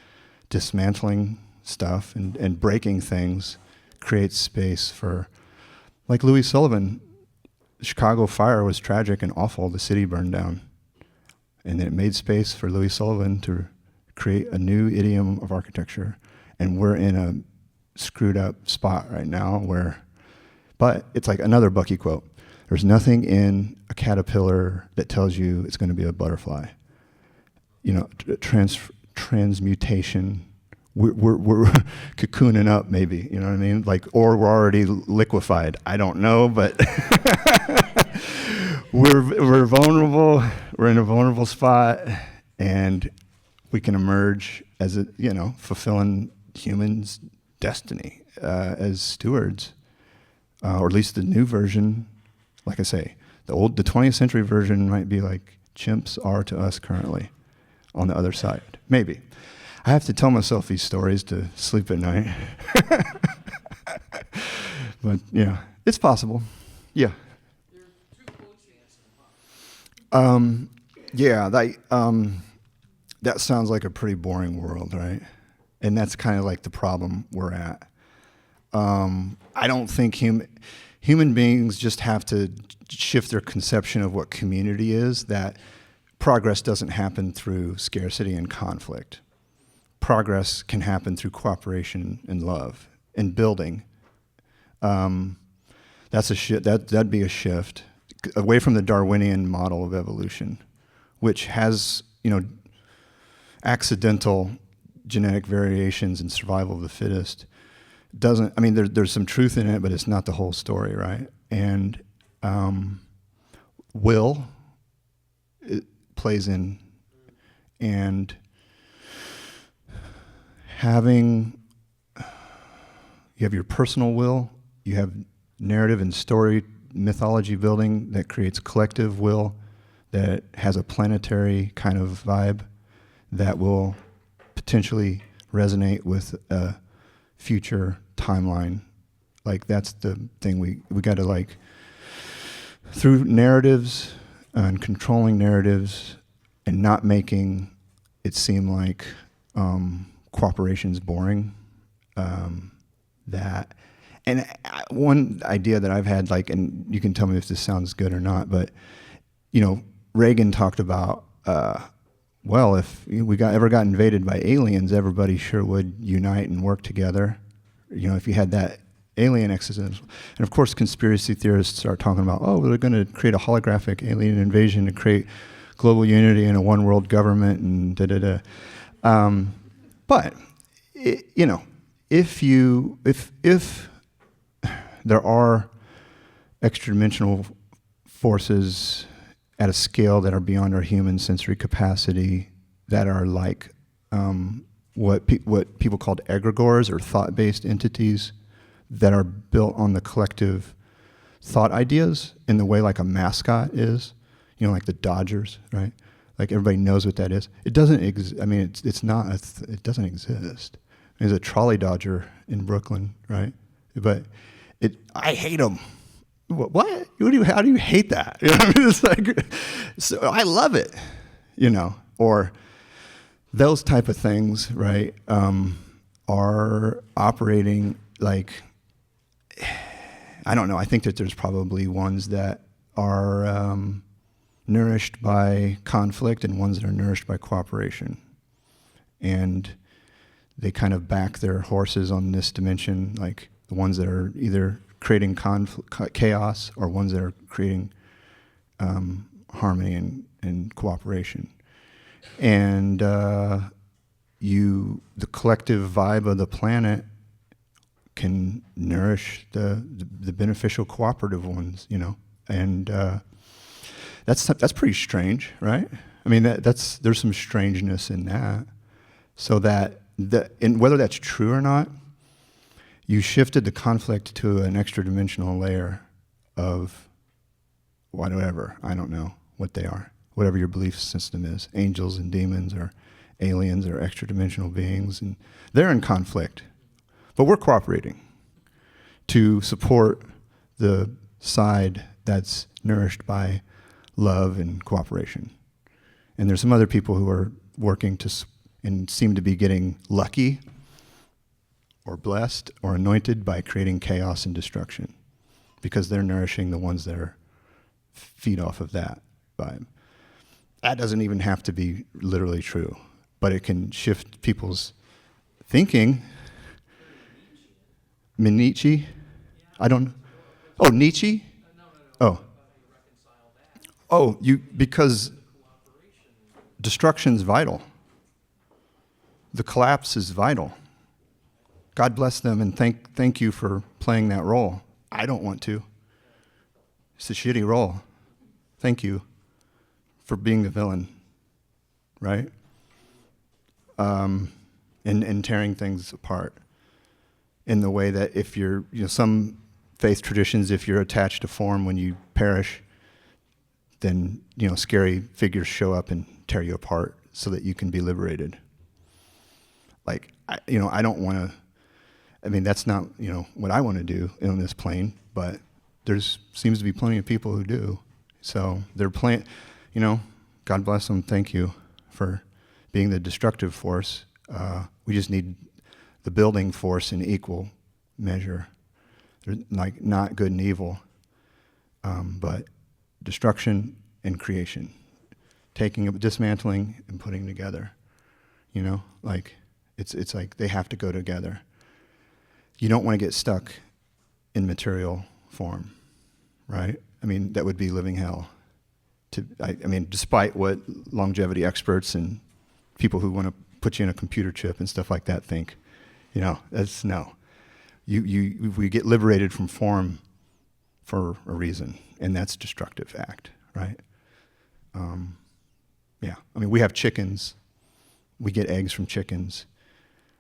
dismantling stuff and breaking things creates space for, like Louis Sullivan, Chicago fire was tragic and awful. The city burned down. And it made space for Louis Sullivan to create a new idiom of architecture. And we're in a screwed up spot right now but it's like another Bucky quote. There's nothing in a caterpillar that tells you it's going to be a butterfly. Transmutation. We're cocooning up, maybe. You know what I mean? Or we're already liquefied. I don't know, but we're vulnerable. We're in a vulnerable spot, and we can emerge as fulfilling humans' destiny as stewards, or at least the new version. Like I say, the 20th century version might be like chimps are to us currently on the other side. Maybe. I have to tell myself these stories to sleep at night. But yeah, it's possible. Yeah. There are 2 quotes you answered. That sounds like a pretty boring world, right? And that's kind of like the problem we're at. I don't think human beings just have to shift their conception of what community is, that progress doesn't happen through scarcity and conflict. Progress can happen through cooperation and love and building. That'd be a shift away from the Darwinian model of evolution, which has, accidental genetic variations and survival of the fittest. There's some truth in it, but it's not the whole story, right? And will, it plays in, and you have your personal will, you have narrative and story mythology building that creates collective will that has a planetary kind of vibe that will potentially resonate with a future timeline. That's the thing we got to through narratives and controlling narratives and not making it seem like cooperation's boring. One idea that I've had, and you can tell me if this sounds good or not, but Reagan talked about, if we ever got invaded by aliens, everybody sure would unite and work together. If you had that alien existence. And of course, conspiracy theorists start talking about, they're going to create a holographic alien invasion to create global unity and a one world government and da-da-da. But, if there are extra-dimensional forces at a scale that are beyond our human sensory capacity, that are like what people called egregores, or thought-based entities, that are built on the collective thought ideas in the way like a mascot is, like the Dodgers, right? Like everybody knows what that is. It doesn't exist. It doesn't exist. There's a trolley Dodger in Brooklyn, right? But I hate them. What? How do you hate that? It's so I love it, or those type of things, right? Are operating I don't know. I think that there's probably ones that are nourished by conflict and ones that are nourished by cooperation. And they kind of back their horses on this dimension, like the ones that are either creating chaos or ones that are creating harmony and cooperation. And the collective vibe of the planet can nourish the beneficial cooperative ones, and that's pretty strange, right? There's some strangeness in that. So and whether that's true or not, you shifted the conflict to an extra dimensional layer of whatever, I don't know what they are, whatever your belief system is, angels and demons or aliens or extra-dimensional beings, and they're in conflict. But we're cooperating to support the side that's nourished by love and cooperation. And there's some other people who are working and seem to be getting lucky or blessed or anointed by creating chaos and destruction, because they're nourishing the ones that feed off of that vibe. That doesn't even have to be literally true, but it can shift people's thinking. Nietzsche? I don't know. Oh, Nietzsche? Oh. Oh, because destruction's vital. The collapse is vital. God bless them and thank you for playing that role. I don't want to. It's a shitty role. Thank you for being the villain, right? And tearing things apart in the way that if you're, some faith traditions, if you're attached to form when you perish, then, scary figures show up and tear you apart so that you can be liberated. Like, I don't want to, that's not, what I want to do in this plane, but seems to be plenty of people who do. So they're playing, God bless them, thank you for being the destructive force. We just need the building force in equal measure. They're like not good and evil, but destruction and creation, dismantling and putting together. Like it's like they have to go together. You don't want to get stuck in material form, right? That would be living hell. Despite what longevity experts and people who want to put you in a computer chip and stuff like that think, that's no. We get liberated from form for a reason, and that's destructive act, right? We have chickens. We get eggs from chickens,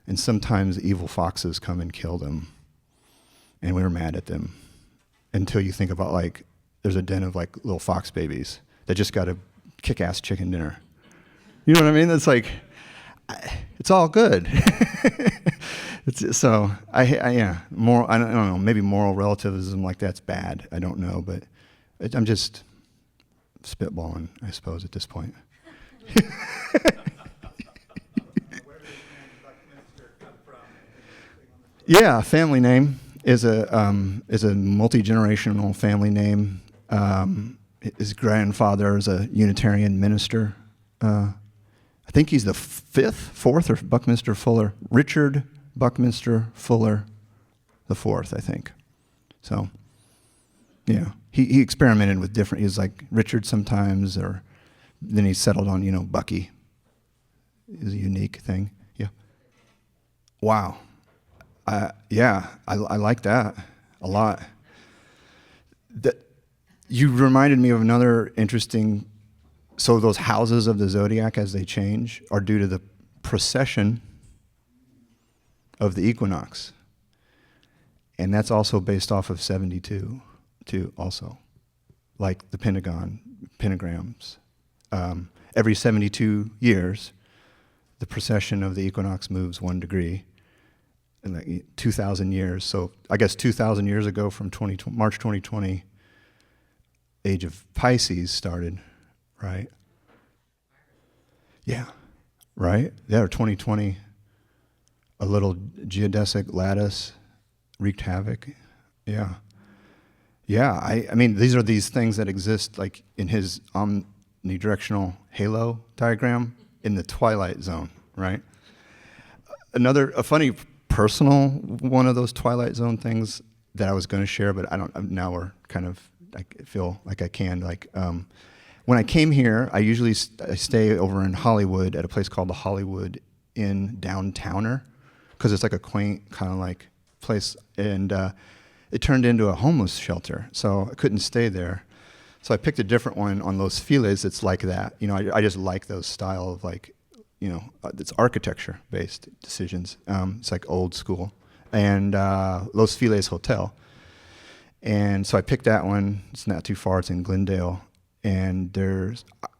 and sometimes evil foxes come and kill them, and we're mad at them until you think about, there's a den of, little fox babies that just got a kick-ass chicken dinner. You know what I mean? It's it's all good. Moral, I don't know, maybe moral relativism like that's bad. I don't know, but I'm just spitballing, I suppose, at this point. Where does the name Buckminster come from? Yeah, family name is a multi-generational family name. His grandfather is a Unitarian minister. I think he's the fourth, or Buckminster Fuller. Richard Buckminster Fuller the fourth, I think. So, yeah, he experimented with different. He was like Richard sometimes, or then he settled on Bucky. Is a unique thing. Yeah. Wow. I like that a lot. You reminded me of another interesting. So those houses of the zodiac, as they change, are due to the precession of the equinox. And that's also based off of 72, too, also. Like the pentagrams. Every 72 years, the precession of the equinox moves 1 degree in 2,000 years. So I guess 2,000 years ago from March 2020, age of Pisces started. Right? Yeah. Right? Yeah, or 2020, a little geodesic lattice wreaked havoc. Yeah. Yeah, these are these things that exist like in his omnidirectional halo diagram in the twilight zone, right? A funny personal one of those twilight zone things that I was going to share, but now we're I feel like I can, when I came here, I usually stay over in Hollywood at a place called the Hollywood Inn Downtowner, because it's like a quaint kind of place, and it turned into a homeless shelter, so I couldn't stay there. So I picked a different one on Los Feliz that's like that. I just like those style of it's architecture-based decisions. It's like old school, and Los Feliz Hotel. And so I picked that one. It's not too far. It's in Glendale. And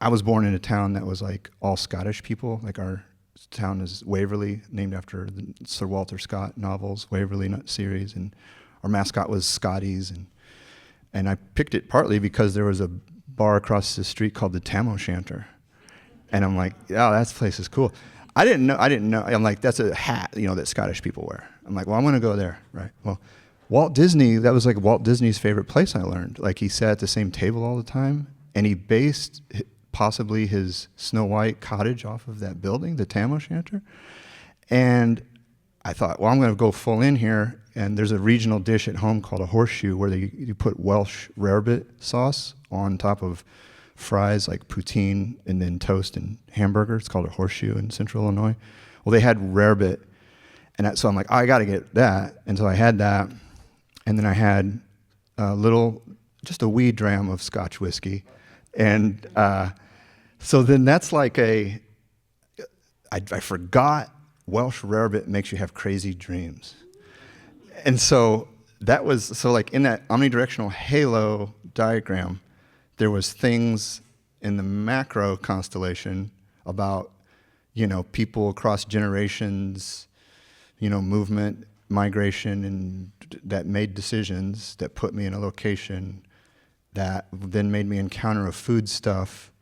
I was born in a town that was all Scottish people, town is Waverly, named after the Sir Walter Scott novels, Waverly series, and our mascot was Scotties, and I picked it partly because there was a bar across the street called the Tam O'Shanter, and I'm like, oh, that place is cool. I didn't know. I'm like, that's a hat, that Scottish people wear. I'm like, well, I want to go there, right? Well, Walt Disney, that was like Walt Disney's favorite place, I learned. Like, he sat at the same table all the time, and he based possibly his Snow White cottage off of that building, the Tam O'Shanter. And I thought, well, I'm going to go full in here, and there's a regional dish at home called a horseshoe where you put Welsh rarebit sauce on top of fries like poutine and then toast and hamburger. It's called a horseshoe in Central Illinois. Well, they had rarebit, and so I'm like, I got to get that. And so I had that, and then I had just a wee dram of Scotch whiskey, and so then that's like I forgot Welsh rarebit makes you have crazy dreams, and so like in that omnidirectional halo diagram, there was things in the macro constellation about, people across generations, movement, migration, and that made decisions that put me in a location that then made me encounter a foodstuff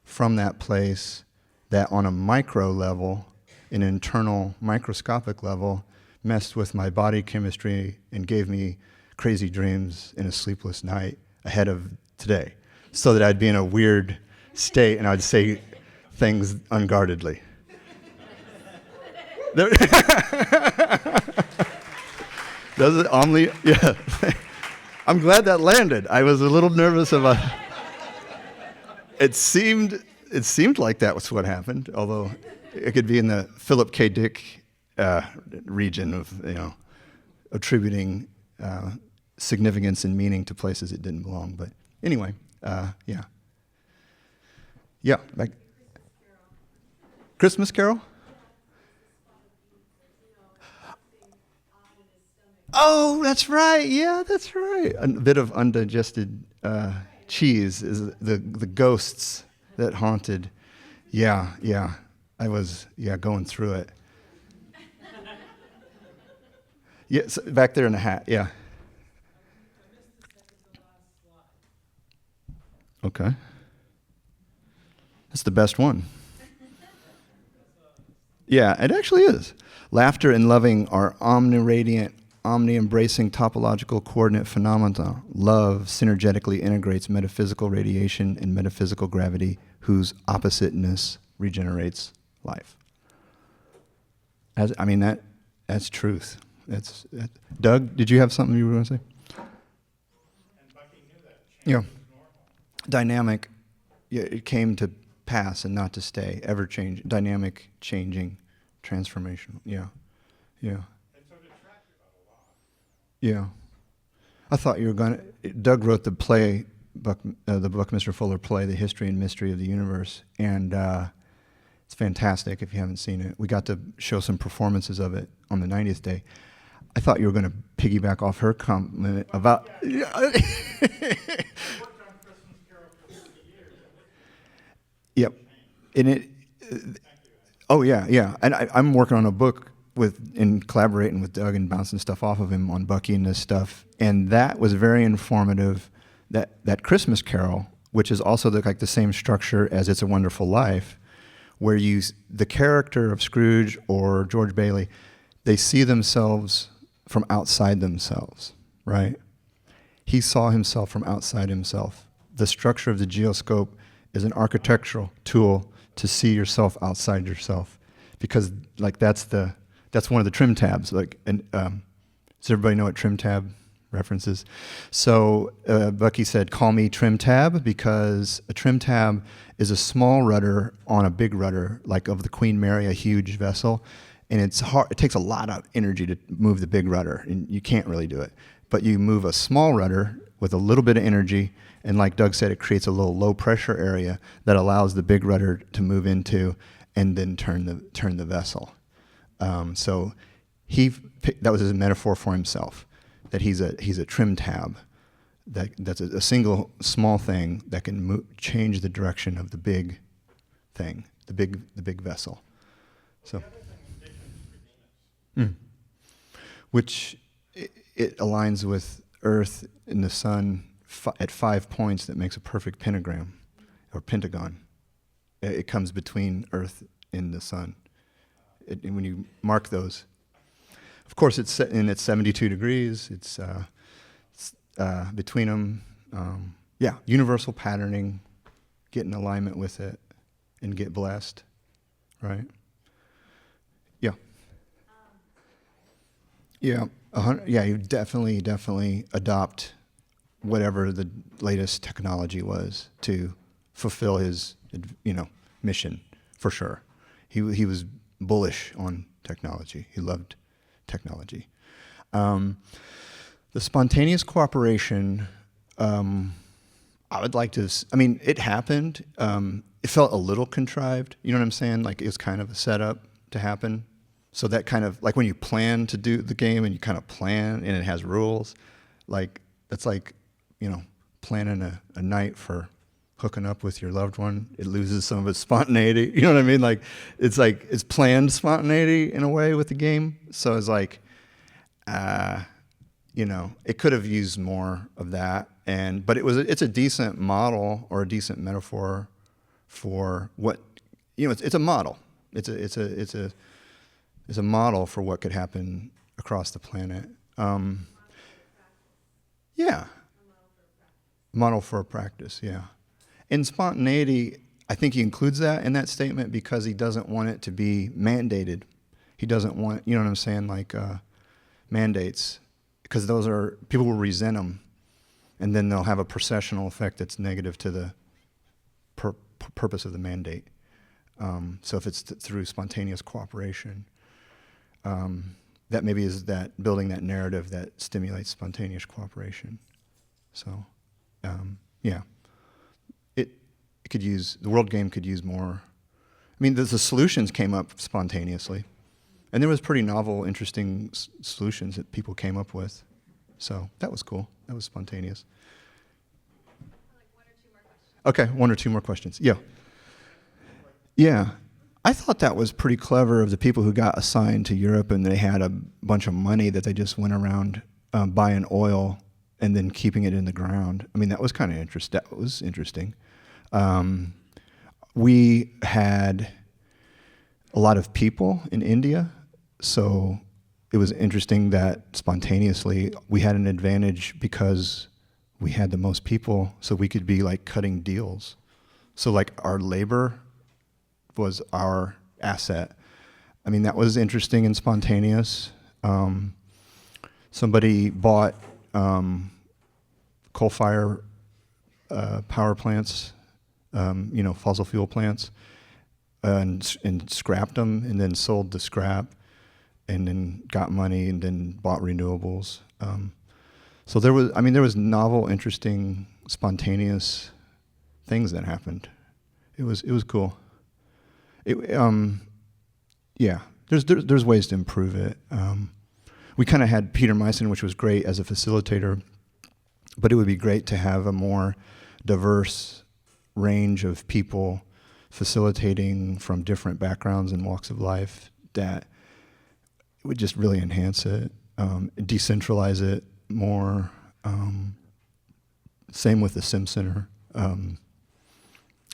from that place that on a micro level, an internal microscopic level, messed with my body chemistry and gave me crazy dreams and a sleepless night ahead of today, so that I'd be in a weird state and I'd say things unguardedly. Does it only? Yeah. I'm glad that landed. I was a little nervous about. It seemed like that was what happened, although it could be in the Philip K. Dick region of attributing significance and meaning to places it didn't belong. But anyway, like Christmas Carol. Oh, that's right. Yeah, that's right. A bit of undigested cheese is the ghosts that haunted. Yeah. I was going through it. Yeah, so back there in the hat. Yeah. Okay. That's the best one. Yeah, it actually is. Laughter and loving are omni-radiant, omni-embracing topological coordinate phenomena. Love synergetically integrates metaphysical radiation and metaphysical gravity, whose oppositeness regenerates life. That's truth. Doug, did you have something you were going to say? And Bucky knew that. Yeah. Was normal. Dynamic. Yeah, it came to pass and not to stay. Ever change. Dynamic, changing, transformational. Yeah. And so it attracted about a lot. Yeah. I thought you were going to. Doug wrote the play, the Buckminster Fuller play, The History and Mystery of the Universe, and it's fantastic if you haven't seen it. We got to show some performances of it on the 90th day. I thought you were going to piggyback off her comment about. I worked on Christmas Carol for 50 years. Yep. And it. Oh yeah. And I'm working on a book and collaborating with Doug and bouncing stuff off of him on Bucky and this stuff, and that was very informative. That Christmas Carol, which is also like the same structure as It's a Wonderful Life, where the character of Scrooge or George Bailey, they see themselves from outside themselves, right? He saw himself from outside himself. The structure of the geoscope is an architectural tool to see yourself outside yourself, because like that's one of the trim tabs. Like, and does everybody know what trim tab references? So Bucky said, "Call me trim tab," because a trim tab is a small rudder on a big rudder, like of the Queen Mary, a huge vessel, and it's hard. It takes a lot of energy to move the big rudder, and you can't really do it. But you move a small rudder with a little bit of energy, and like Doug said, it creates a little low pressure area that allows the big rudder to move into and then turn the vessel. So that was his metaphor for himself, that he's a trim tab, that's a single small thing that can change the direction of the big thing, the big vessel. So, The other thing, conditions for Venus. which it aligns with Earth and the Sun at 5 points. That makes a perfect pentagram or pentagon. It comes between Earth and the Sun. And when you mark those, of course, it's set in at 72 degrees. It's between them. Yeah, universal patterning. Get in alignment with it and get blessed, right? Yeah. Yeah, yeah, you definitely adopt whatever the latest technology was to fulfill his, mission, for sure. He was bullish on technology. He loved technology. The spontaneous cooperation, I would like to, it happened. It felt a little contrived, you know what I'm saying? Like it was kind of a setup to happen. So that kind of, like when you plan to do the game and you kind of plan and it has rules, like, that's like, planning a night for hooking up with your loved one. It loses some of its spontaneity, you know what I mean? Like, it's planned spontaneity in a way with the game. So it's like, it could have used more of that. But it's a decent model or a decent metaphor for what, it's a model. It's a model for what could happen across the planet. Yeah. Model for a practice, yeah. And spontaneity, I think he includes that in that statement because he doesn't want it to be mandated. He doesn't want, you know what I'm saying, like mandates, because those are, people will resent them, and then they'll have a processional effect that's negative to the purpose of the mandate. So if it's through spontaneous cooperation, that maybe is that building that narrative that stimulates spontaneous cooperation. So, yeah, it could use, the world game could use more. The solutions came up spontaneously, and there was pretty novel, interesting solutions that people came up with. So that was cool. That was spontaneous. Okay, 1 or 2 more questions. Yeah. Yeah. I thought that was pretty clever of the people who got assigned to Europe and they had a bunch of money that they just went around buying oil and then keeping it in the ground. That was kind of interesting. That was interesting. We had a lot of people in India, so it was interesting that spontaneously we had an advantage because we had the most people, so we could be like cutting deals. So like our labor was our asset. That was interesting and spontaneous. Somebody bought coal-fire power plants, fossil fuel plants, and scrapped them, and then sold the scrap, and then got money, and then bought renewables. So there was novel, interesting, spontaneous things that happened. It was cool. Yeah, there's ways to improve it. We kind of had Peter Meissen, which was great as a facilitator, but it would be great to have a more diverse range of people facilitating from different backgrounds and walks of life. That would just really enhance it, decentralize it more. Same with the Sim Center.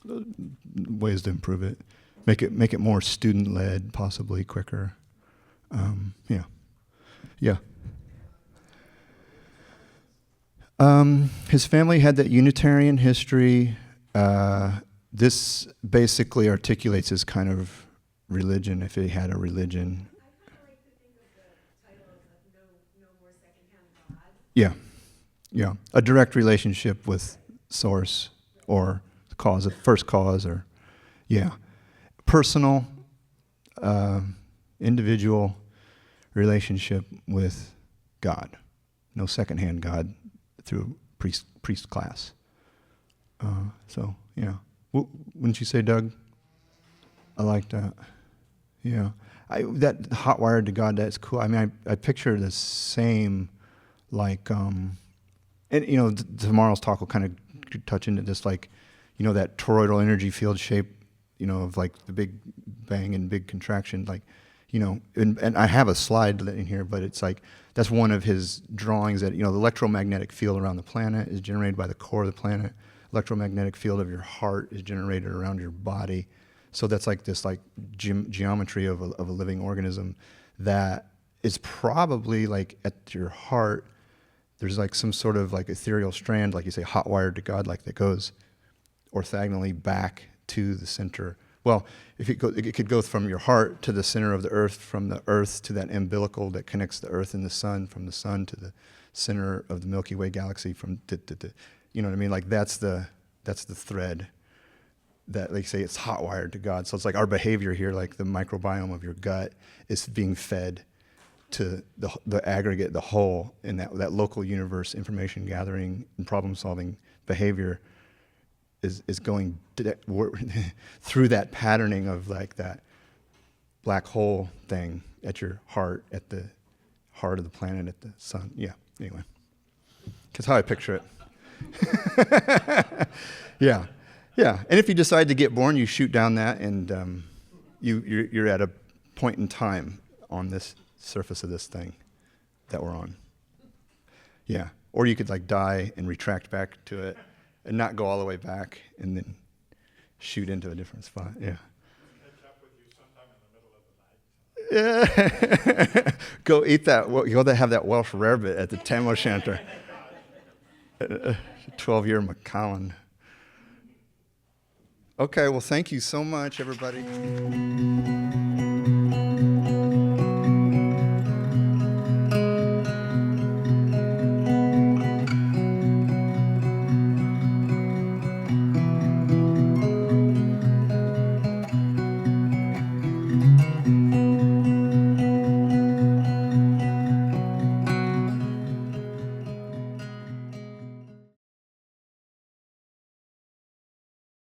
Ways to improve it. Make it more student-led, possibly quicker. Yeah. His family had that Unitarian history. This basically articulates his kind of religion, if he had a religion. I kind of like to think of the title of No More Secondhand God. Yeah. A direct relationship with source or the cause, first cause, or, yeah. Personal, individual relationship with God. No secondhand God through priest class. So, yeah. Wouldn't you say, Doug? I like that. Yeah. That hot wired to God, that's cool. I picture the same, like, and, tomorrow's talk will kind of touch into this, like, that toroidal energy field shape, of like the big Bang and big contraction, like, you know, and I have a slide in here, but it's like, that's one of his drawings that, you know, the electromagnetic field around the planet is generated by the core of the planet. Electromagnetic field of your heart is generated around your body. So that's like this like geometry of a living organism that is probably like at your heart, there's like some sort of like ethereal strand, like you say, hot wired to God, like that goes orthogonally back to the center. Well, if it could go from your heart to the center of the earth, from the earth to that umbilical that connects the earth and the sun, from the sun to the center of the Milky Way galaxy, from you know what I mean? Like that's the thread that, like say, it's hot wired to God. So it's like our behavior here, like the microbiome of your gut is being fed to the aggregate, the whole, in that local universe, information gathering and problem solving behavior is going through that patterning of like that black hole thing at your heart, at the heart of the planet, at the sun. Yeah, anyway. That's how I picture it. Yeah, yeah. And if you decide to get born, you shoot down that, and you're at a point in time on this surface of this thing that we're on. Yeah. Or you could like die and retract back to it and not go all the way back and then shoot into a different spot. Yeah. Catch up with you sometime in the middle of the night. Yeah. Go eat that. Go have that Welsh rarebit at the Tam O'Shanter. 12-year Macallan. Okay, well, thank you so much, everybody.